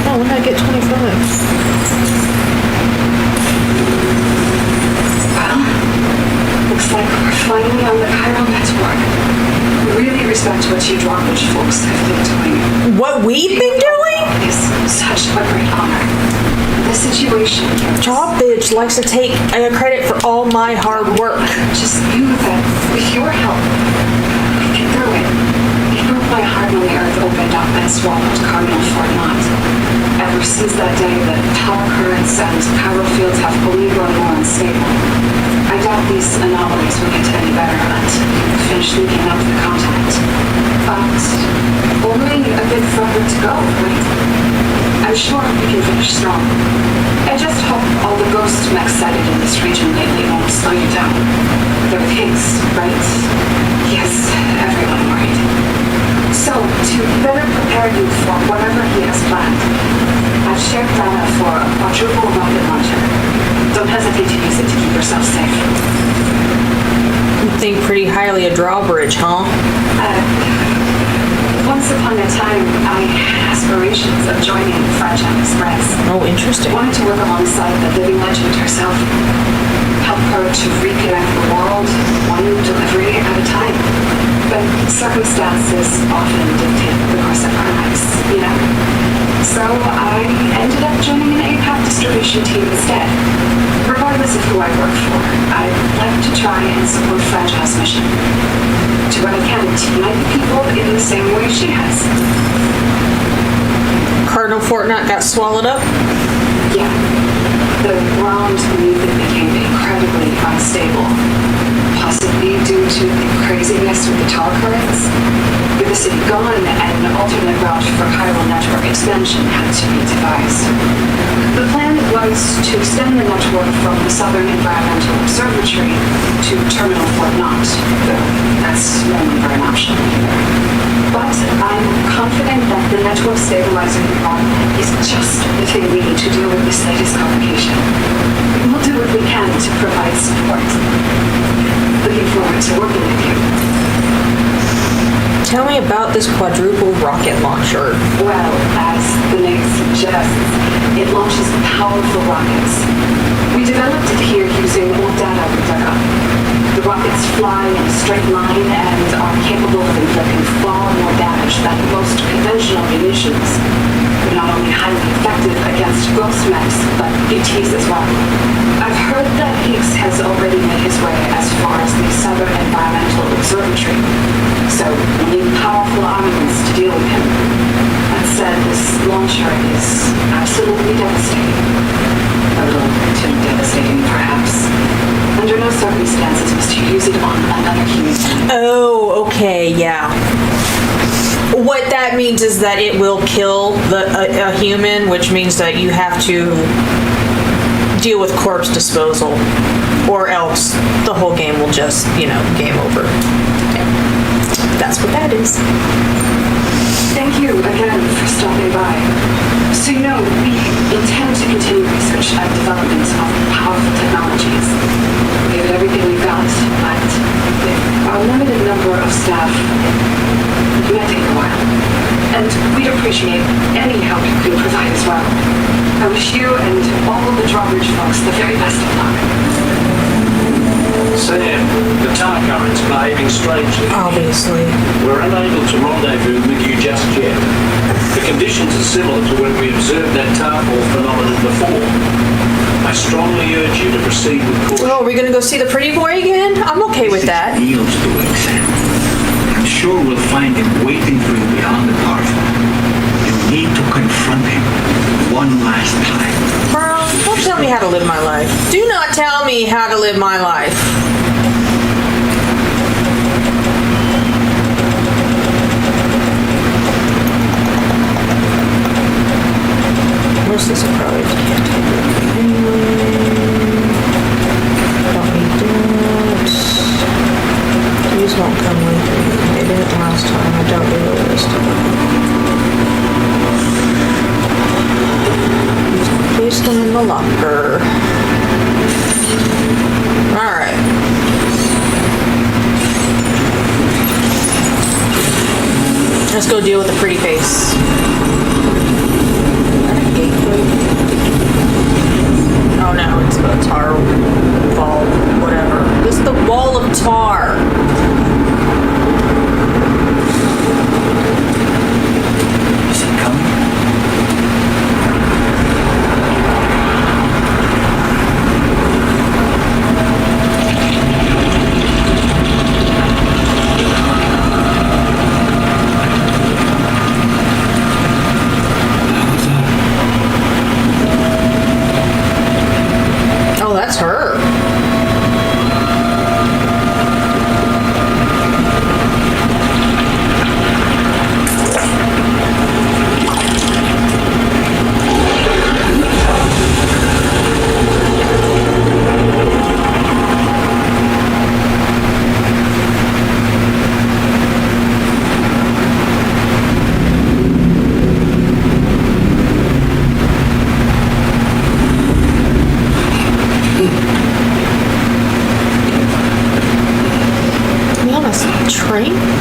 A: Oh, when did I get 25?
F: Well, looks like we're finally on the chiral network. Really respect what you drawbridge folks have been doing.
A: What we've been doing?
F: It is such a great honor. The situation.
A: Drawbridge likes to take credit for all my hard work.
F: Just knew that with your help, we'd get through it. You broke my heart when the earth opened up and swallowed Cardinal Fort Knott. And ever sees that day that power currents and power fields have only grown more unstable, I doubt these anomalies will get any better until you finish leaking out the continent. But only a bit further to go, right? I'm sure we can finish strong. I just hope all the ghost mechs sighted in this region lately won't slow you down. They're with Higgs, right? Yes, everyone worried. So, to better prepare you for whatever he has planned, I've shared data for a quadruple rocket launcher. Don't hesitate to use it to keep yourself safe.
A: You think pretty highly of Drawbridge, huh?
F: Once upon a time, I had aspirations of joining Fragile Express.
A: Oh, interesting.
F: Wanted to work alongside the living legend herself. Help her to reconnect the world, one delivery at a time. But circumstances often dictate the course of our lives, you know? So I ended up joining an APAC distribution team instead. Regardless of who I work for, I'd like to try and support Fragile's mission. Do what I can to unite people in the same way she has.
A: Cardinal Fortnite got swallowed up?
F: Yeah. The ground beneath it became incredibly unstable. Possibly due to the craziness with the tower currents. With the city gone, an alternate route for chiral network expansion had to be devised. The plan was to extend the network from the Southern Environmental Observatory to Terminal Fort Knott, though that's no longer an option either. But I'm confident that the network stabilizer is just the thing we need to deal with this latest complication. We'll do what we can to provide support. Looking forward to working with you.
A: Tell me about this quadruple rocket launcher.
F: Well, as the name suggests, it launches powerful rockets. We developed it here using old data we dug up. The rockets fly in a straight line and are capable of inflicting far more damage than most conventional munitions. They're not only highly effective against ghost mechs, but ETs as well. I've heard that Higgs has already made his way as far as the Southern Environmental Observatory, so we'll need powerful armaments to deal with him. That said, this launcher is absolutely devastating. A little too devastating, perhaps. Under no circumstances must you use it on another human.
A: Oh, okay, yeah. What that means is that it will kill a human, which means that you have to deal with corpse disposal, or else the whole game will just, game over. Yeah. That's what that is.
F: Thank you again for stopping by. So we intend to continue research and development of powerful technologies. We give it everything we've got, but with our limited number of staff, it might take a while. And we'd appreciate any help you could provide as well. I wish you and all the Drawbridge folks the very best of luck.
G: Sam, the tar current's behaving strangely.
A: Obviously.
G: We're unable to rendezvous with you just yet. The conditions are similar to when we observed that tar ball phenomenon before. I strongly urge you to proceed with caution.
A: Oh, are we gonna go see the pretty boy again? I'm okay with that.
H: Neil's doing, Sam. I'm sure we'll find him waiting for you beyond the portal. You need to confront him one last time.
A: Bro, don't tell me how to live my life. Do not tell me how to live my life. Most of this will probably can't take it anyway. Don't need that. These won't come with me. They didn't last time. I don't do it this time. Place them in the locker. Alright. Let's go deal with the pretty face. Oh no, it's a tar ball, whatever. This is the wall of tar.
H: Is he coming?
A: train?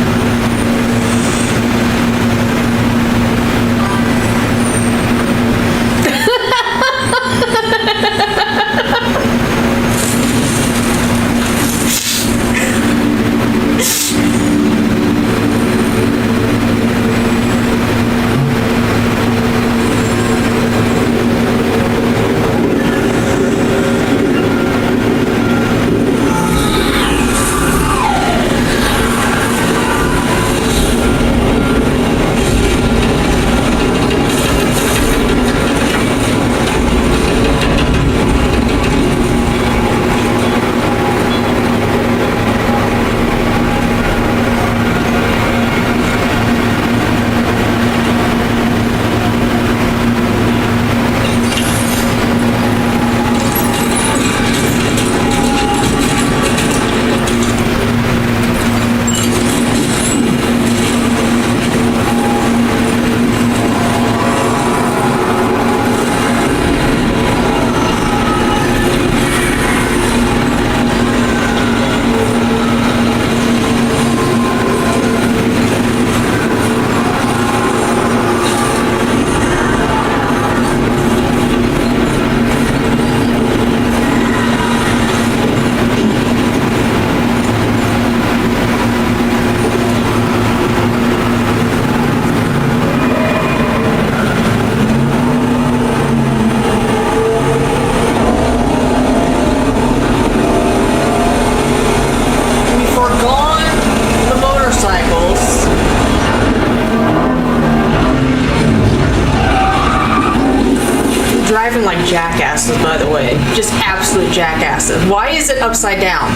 A: Driving like jackasses, by the way. Just absolute jackasses. Why is it upside down?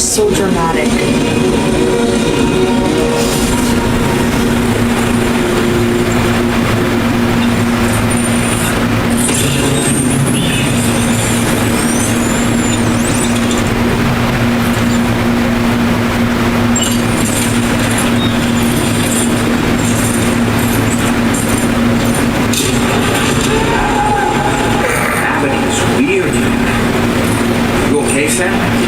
A: So dramatic.
H: Gravity is weird. You okay, Sam?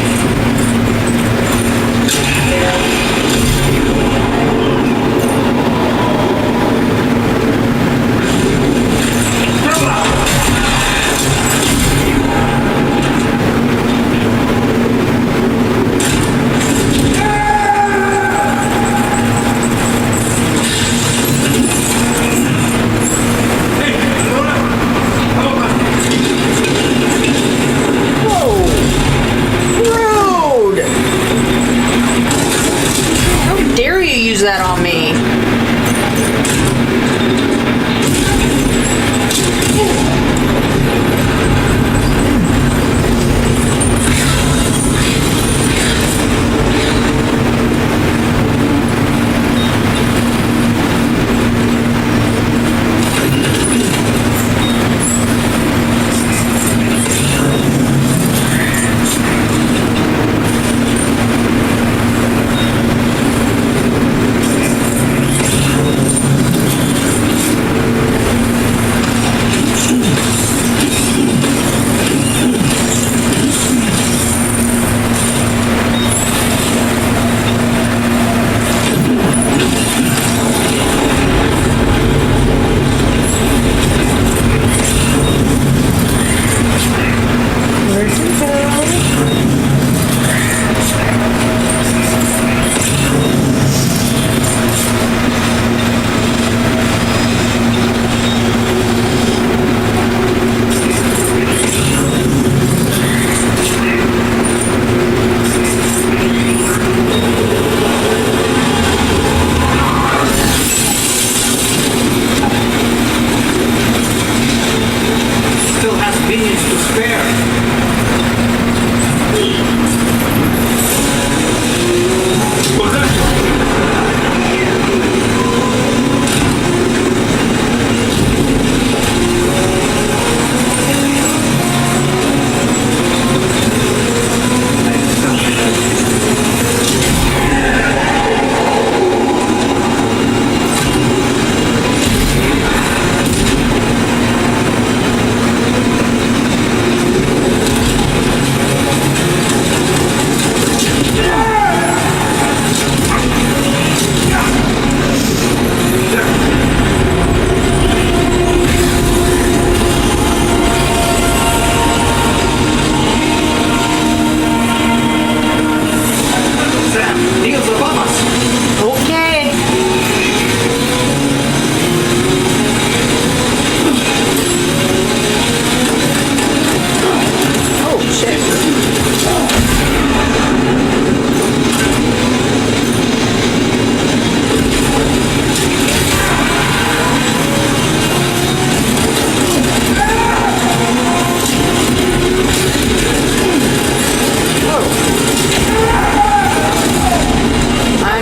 A: That on me.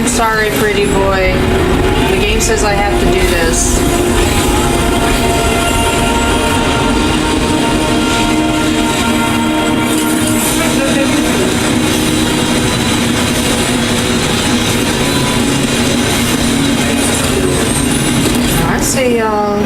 A: I'm sorry, pretty boy. The game says I have to do this. I see y'all.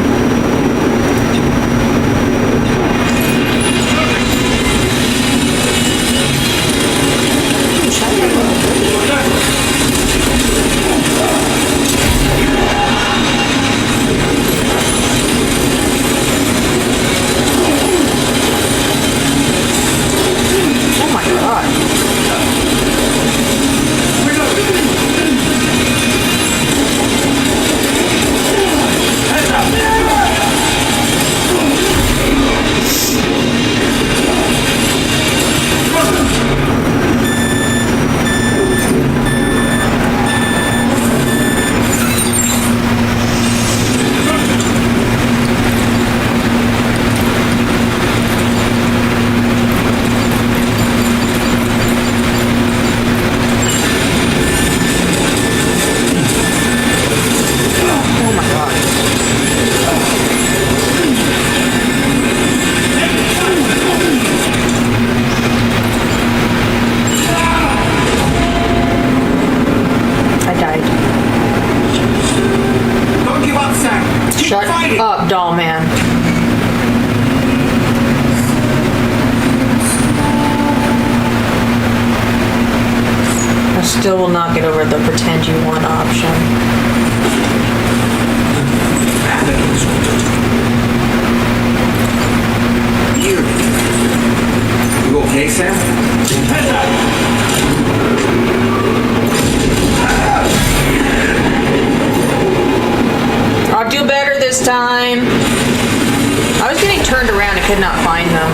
A: Oh my god. Oh my god. I died.
H: Don't give up, Sam. Keep
A: Shut
H: fighting.
A: up, doll man. I still will not get over the pretend you want option.
H: You. You okay, Sam?
A: I'll do better this time. I was getting turned around and could not find them.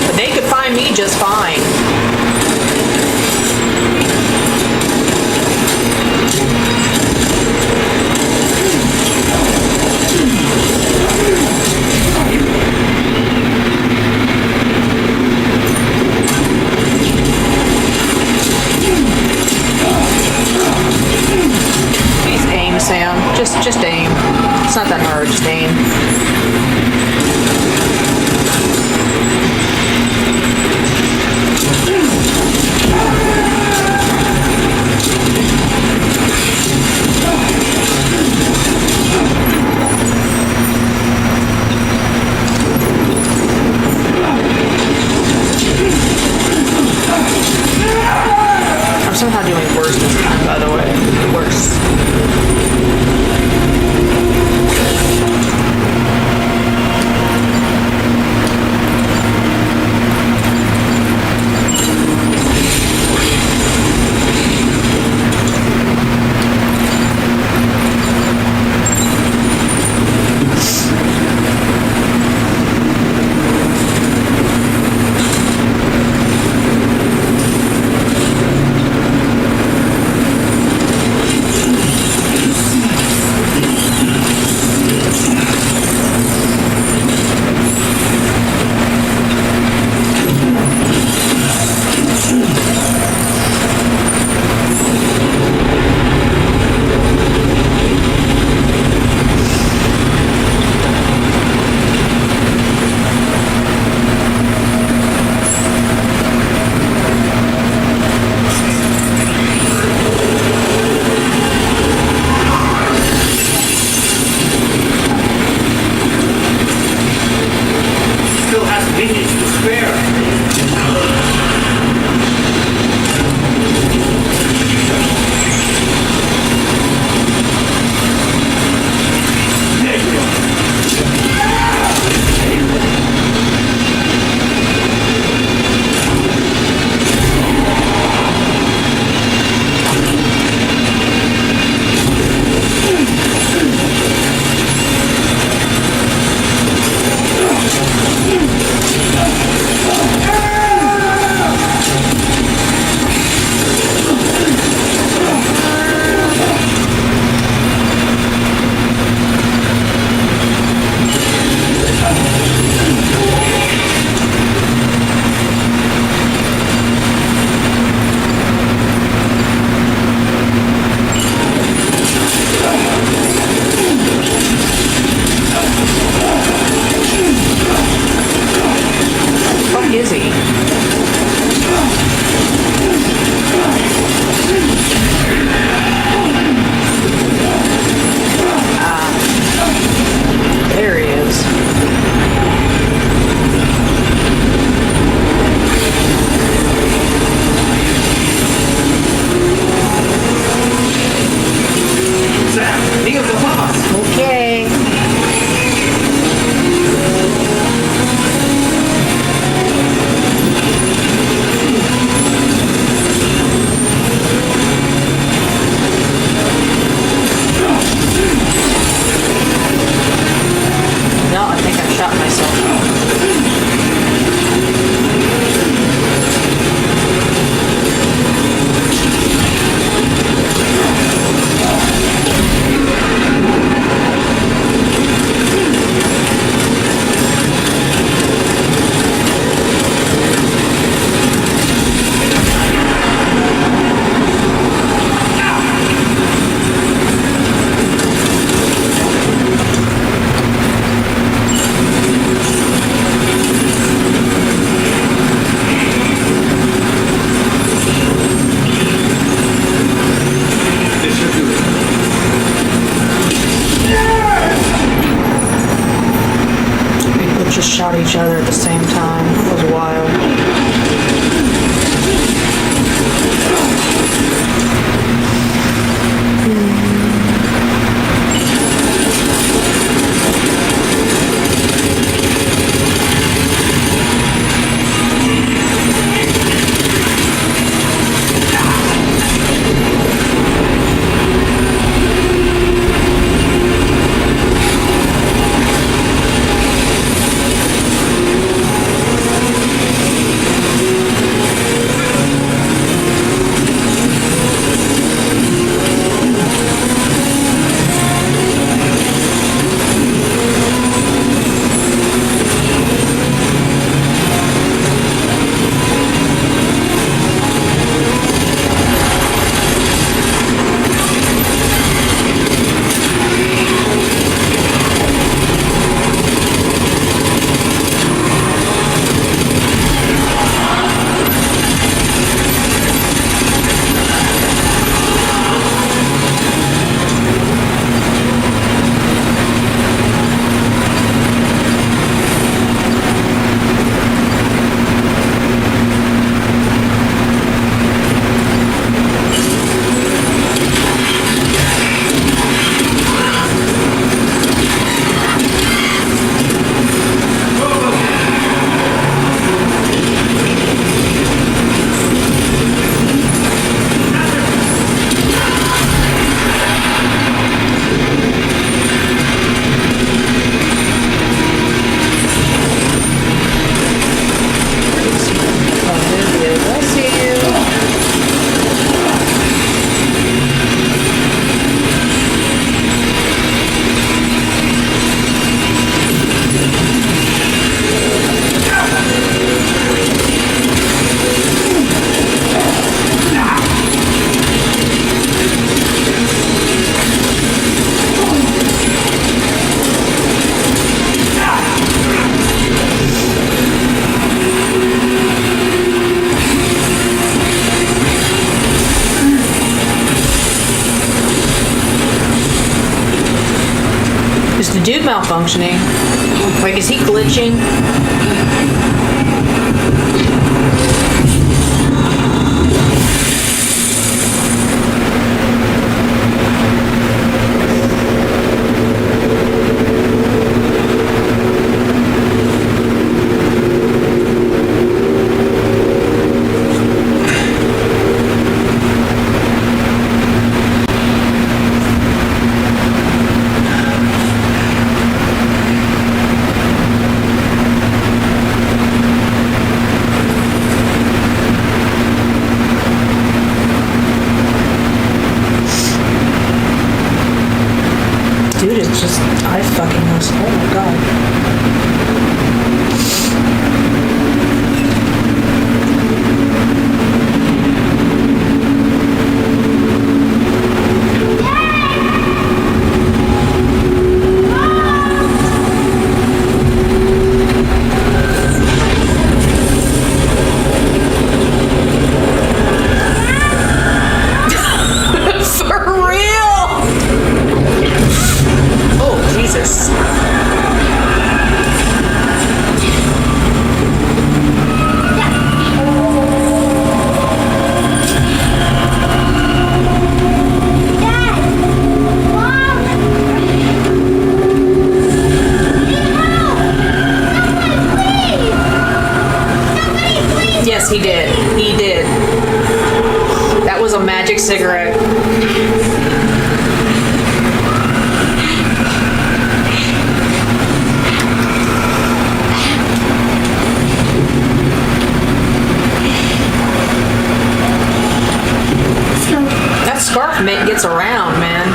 A: But they could find me just fine. Please aim, Sam. Just aim. It's not that hard, just aim. I'm somehow doing worse this time, by the way. Worse. at each other at the same time. It was wild. Is the dude malfunctioning? Like, is he glitching? Dude, it's just eye fucking us. Oh my god. For real? Oh, Jesus. Yes, he did. He did. That was a magic cigarette. That scarf mate gets around, man.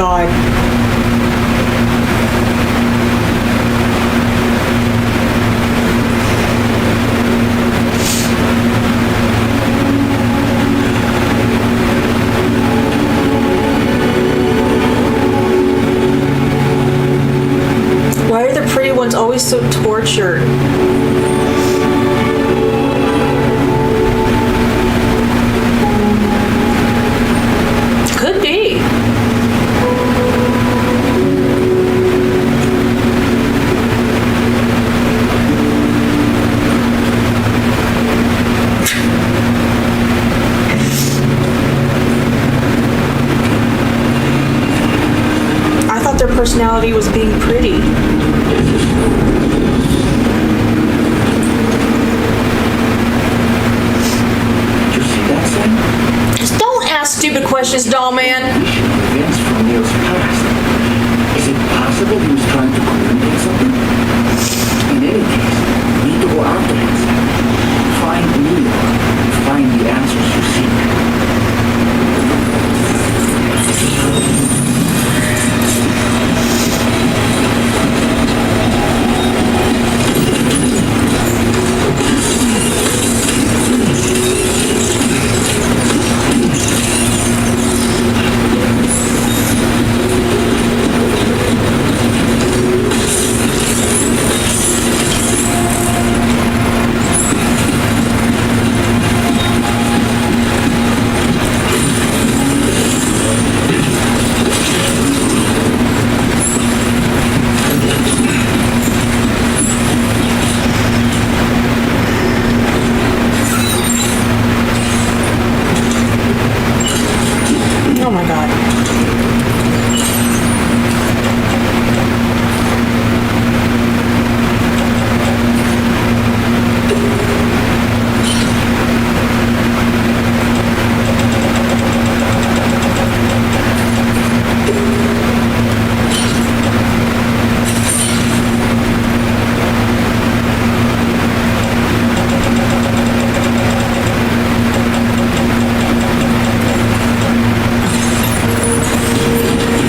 A: god. Why are the pretty ones always so tortured? Could be. I thought their personality was being pretty.
H: Did you see that sign?
A: Just don't ask stupid questions, doll man.
H: Events from Neil's past. Is it possible he was trying to communicate something? In any case, we need to go after him. Find Neil. Find the answers you seek.
A: Oh my god.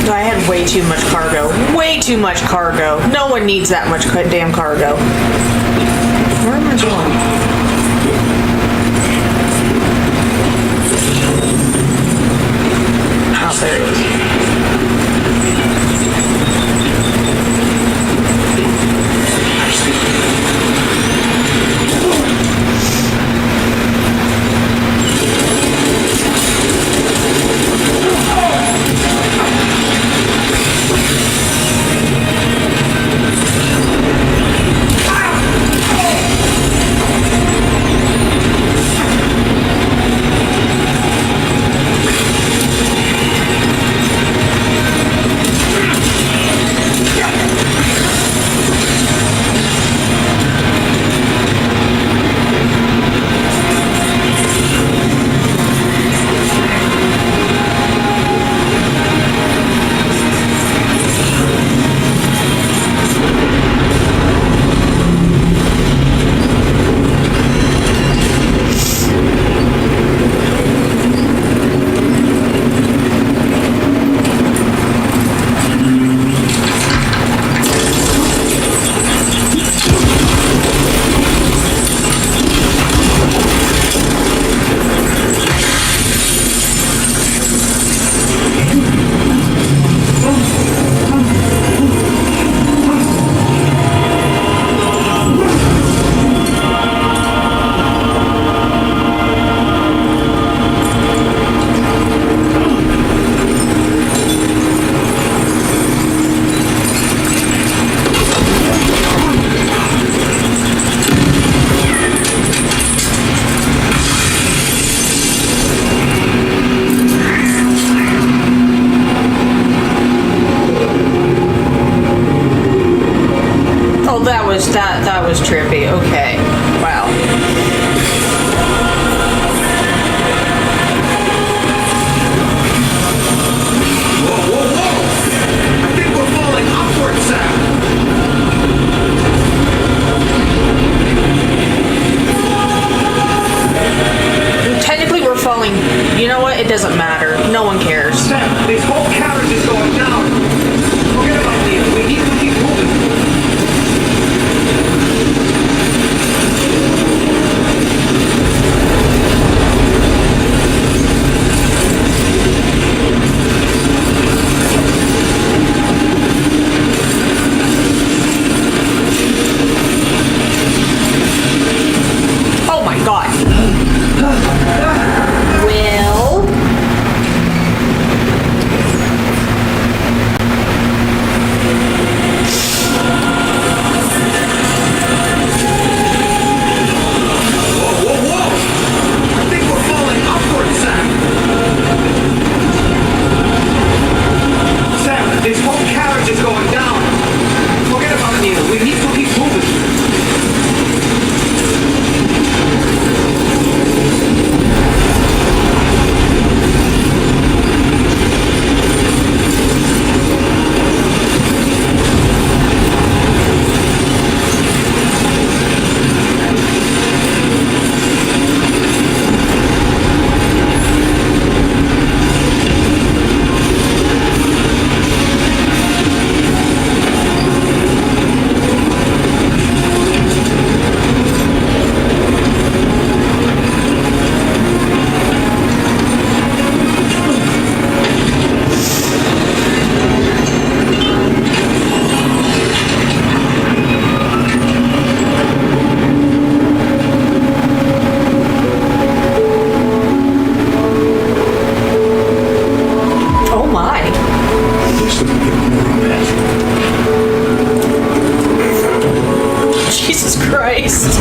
A: I had way too much cargo. Way too much cargo. No one needs that much damn cargo. Where am I going? Oh, there it is. That was trippy. Okay. Wow.
B: I think we're falling upward, Sam.
A: Technically, we're falling. You know what? It doesn't matter. No one cares.
B: Sam, this whole carriage is going down.
C: Jesus Christ.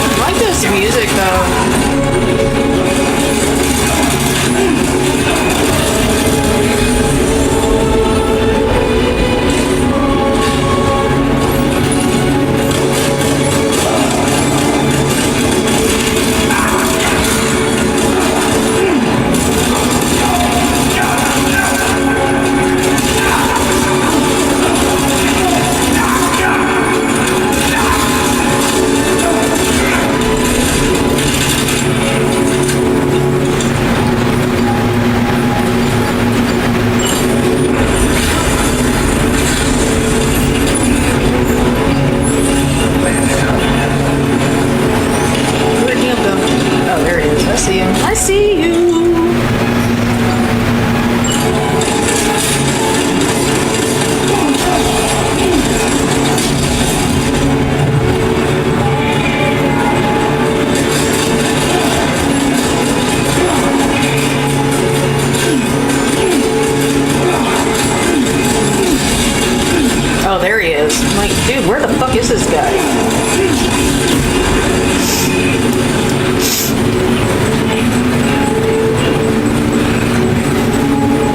C: I like this music though. Where'd Neil go? Oh, there he is. I see him. I see you. Oh, there he is. I'm like, dude, where the fuck is this guy?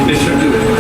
D: Mr. Doolittle.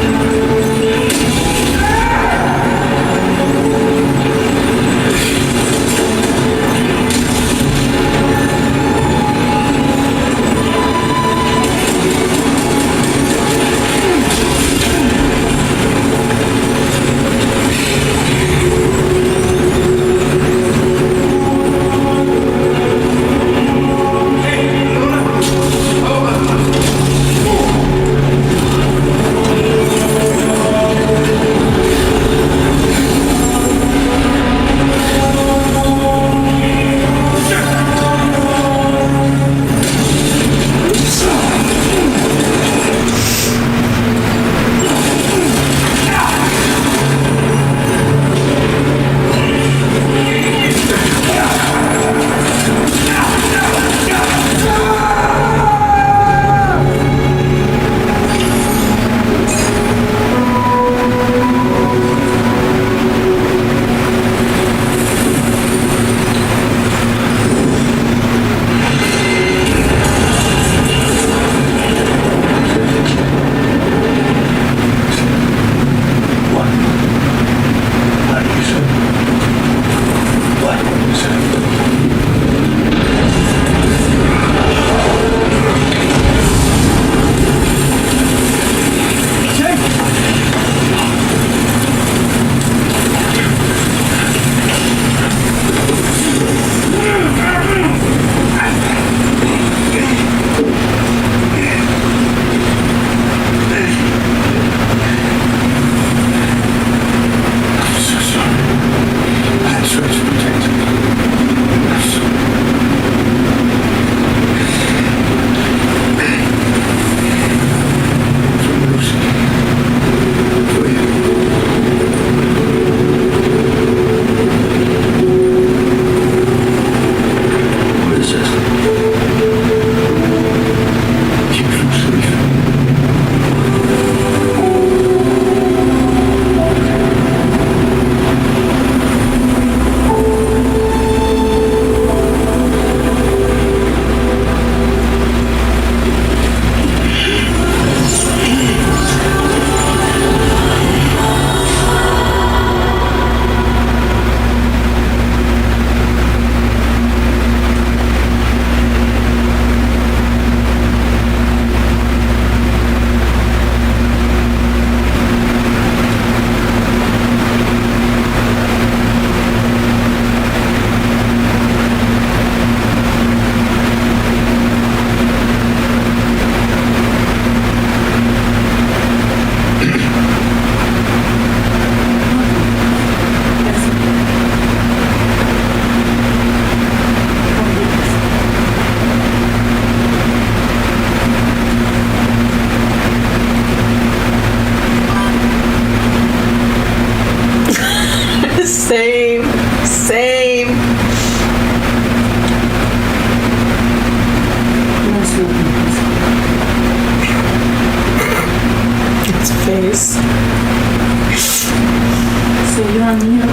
H: Neil.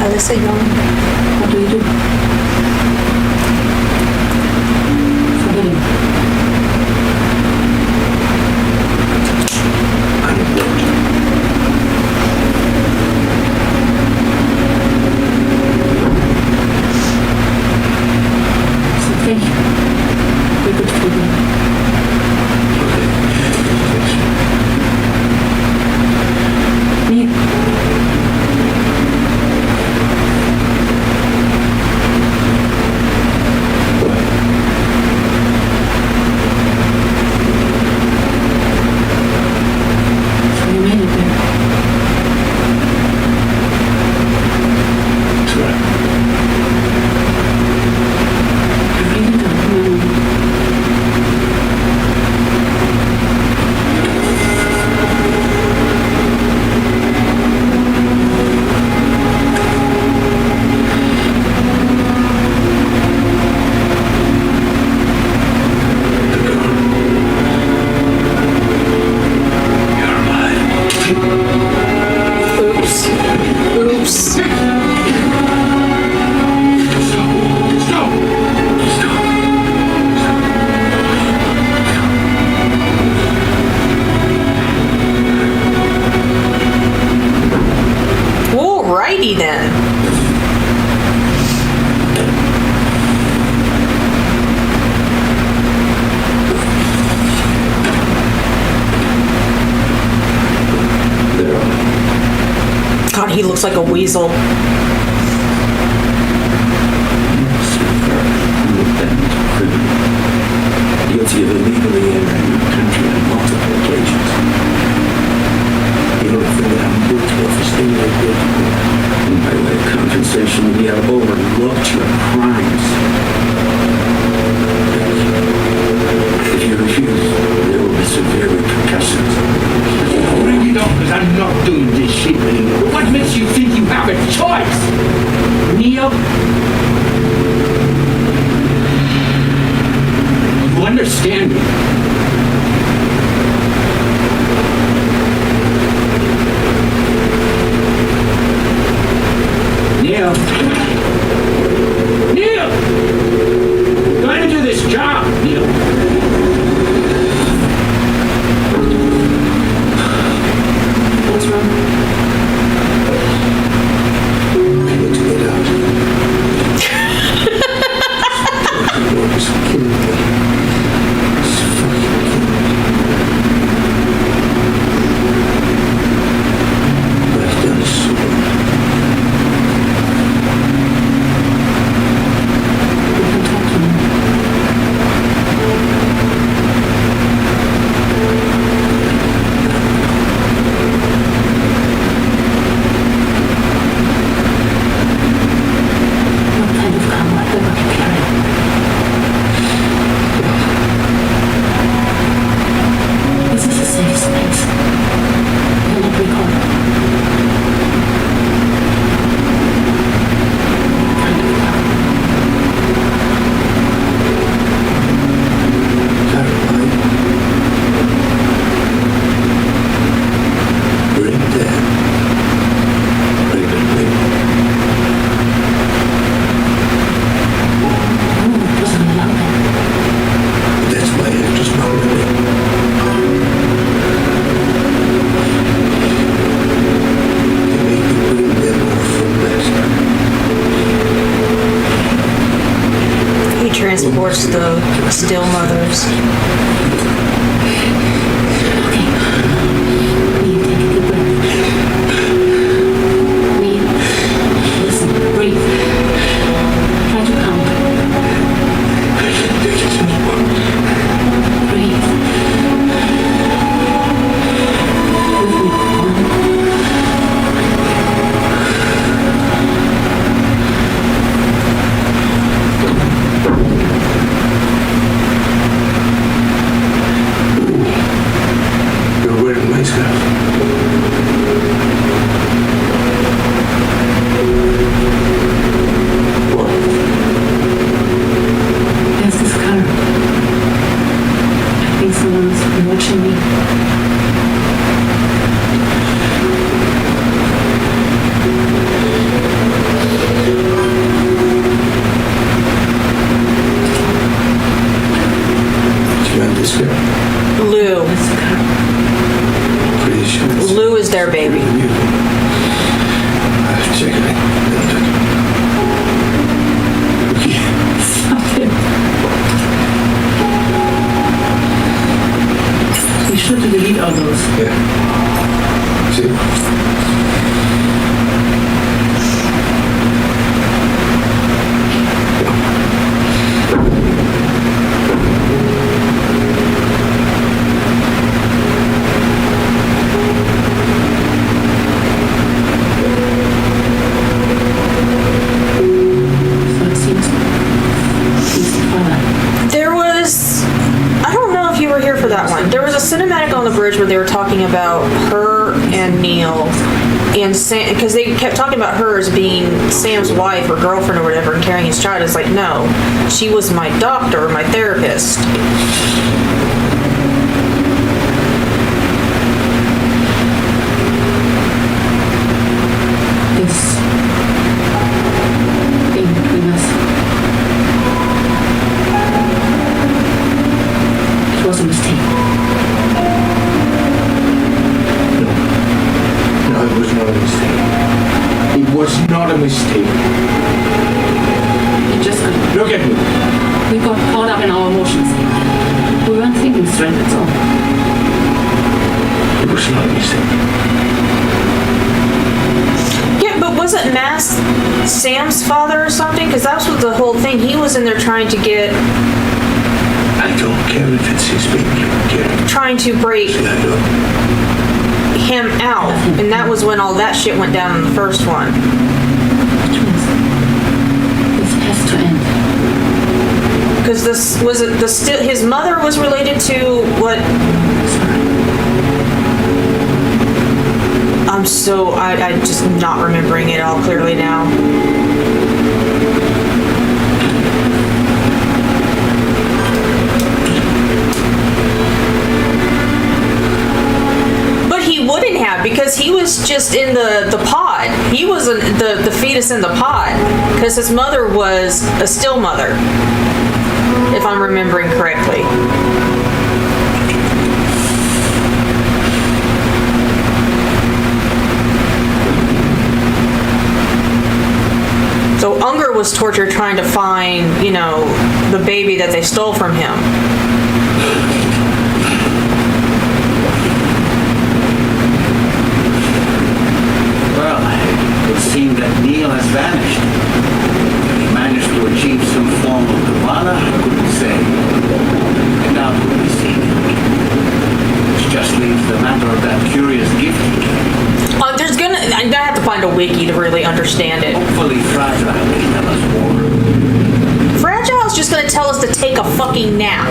A: Alyssa Young.
H: What do you do? Forget him.
B: I'm bored.
H: So thank you. We're good for you. Neil. So you made it there.
B: That's right.
H: I really don't know.
B: You're mine.
A: Oops. Oops. Alrighty then. God, he looks like a weasel.
B: Guilty of illegally entering the country on multiple occasions. You don't think that I'm guilty of this thing I did? And by way of compensation, we have overlooked your crimes. If you refuse, there will be severe repercussions.
H: Bring it on, because I'm not doing this shit anymore. What makes you think you have a choice? Neil? You understand me? Neil? Neil! Go ahead and do this job, Neil. What's wrong?
B: I need to get out. It's killing me. It's fucking killing me. What I've done is so wrong.
H: We can talk to him. What kind of karma are you carrying? This is a safe space. You'll not be caught. What kind of karma?
B: Bring that. Bring it with.
H: No, it doesn't allow that.
B: That's my actor's not really. They make me bring them off from last time.
A: He transports the still mothers.
H: Neil, take a deep breath. Neil, listen, breathe. Try to count.
B: There's just one.
H: Breathe. With me. 1.
B: You're wearing my scarf. What?
H: There's this car. I think someone's been watching me.
A: their baby.
D: Check it.
I: We should delete all those.
D: Yeah. See?
I: So it seems he's the father.
A: There was, I don't know if you were here for that one. There was a cinematic on the bridge where they were talking about her and Neil, and Sam, because they kept talking about her as being Sam's wife or girlfriend or whatever, and carrying his child. It's like, no, she was my doctor, my therapist.
I: This thing between us. It was a mistake.
D: No, it was not a mistake. It was not a mistake.
I: It just
D: Look at me.
I: we got caught up in our emotions. We weren't thinking straight, that's all.
D: It was not a mistake.
A: Yeah, but wasn't Mass Sam's father or something? Because that was the whole thing. He was in there trying to get,
D: I don't care if it's his baby. I don't care.
A: trying to break
D: See, I don't.
A: him out, and that was when all that shit went down in the first one.
I: This has to end.
A: Because this was it. His mother was related to what? I'm just not remembering it all clearly now. But he wouldn't have, because he was just in the pod. He was the fetus in the pod, because his mother was a still mother, if I'm remembering correctly. So Unger was tortured trying to find, the baby that they stole from him.
H: Well, it would seem that Neil has vanished. If he managed to achieve some form of nirvana, I couldn't say. And now to be seen. Which just leaves the matter of that curious gift he gave.
A: I'm gonna have to find a wiki to really understand it.
H: Hopefully Fragile will tell us more.
A: Fragile's just gonna tell us to take a fucking nap.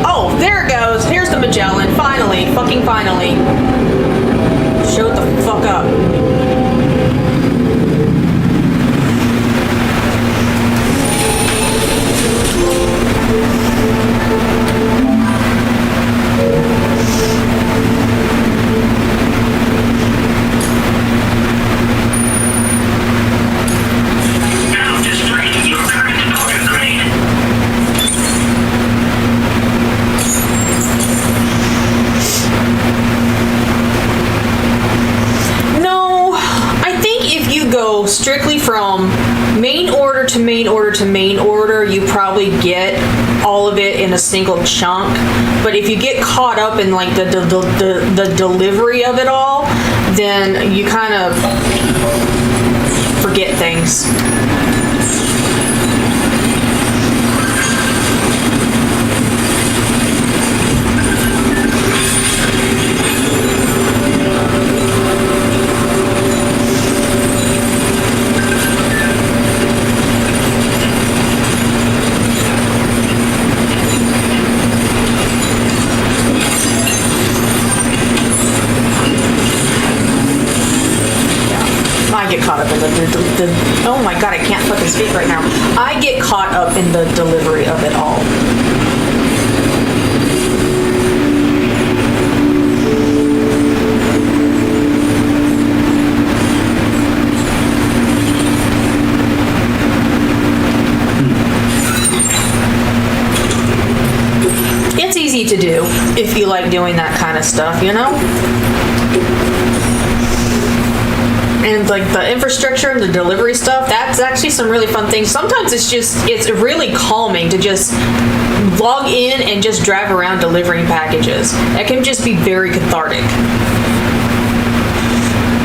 A: Oh, there it goes. Here's the Magellan. Finally. Fucking finally. Show it the fuck up.
B: Now destroying your current order grade.
A: No, I think if you go strictly from main order to main order to main order, you probably get all of it in a single chunk. But if you get caught up in like the delivery of it all, then you kind of forget things. I get caught up in the oh my god, I can't fucking speak right now. I get caught up in the delivery of it all. It's easy to do if you like doing that kind of stuff, you know?
C: and like the infrastructure and the delivery stuff, that's actually some really fun things. Sometimes it's really calming to just log in and just drive around delivering packages. That can just be very cathartic.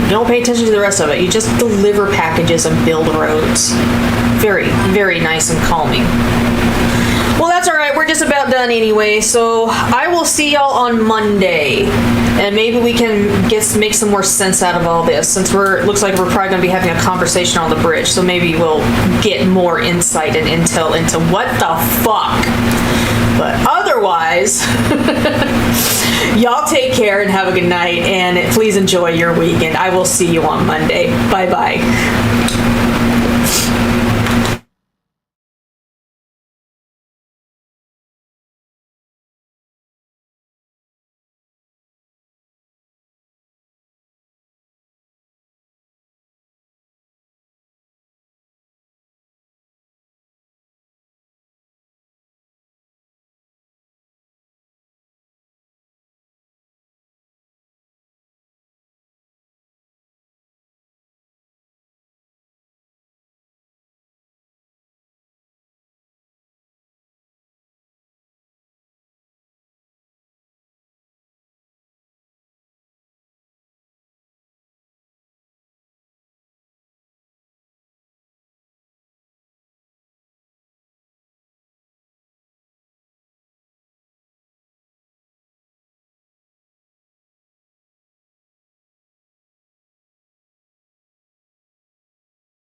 C: You don't pay attention to the rest of it. You just deliver packages and build roads. Very, very nice and calming. Well, that's all right. We're just about done anyway, so I will see y'all on Monday, and maybe we can make some more sense out of all this, since looks like we're probably going to be having a conversation on the bridge, so maybe we'll get more insight and intel into what the fuck. But otherwise, y'all take care and have a good night, and please enjoy your weekend. I will see you on Monday. Bye-bye.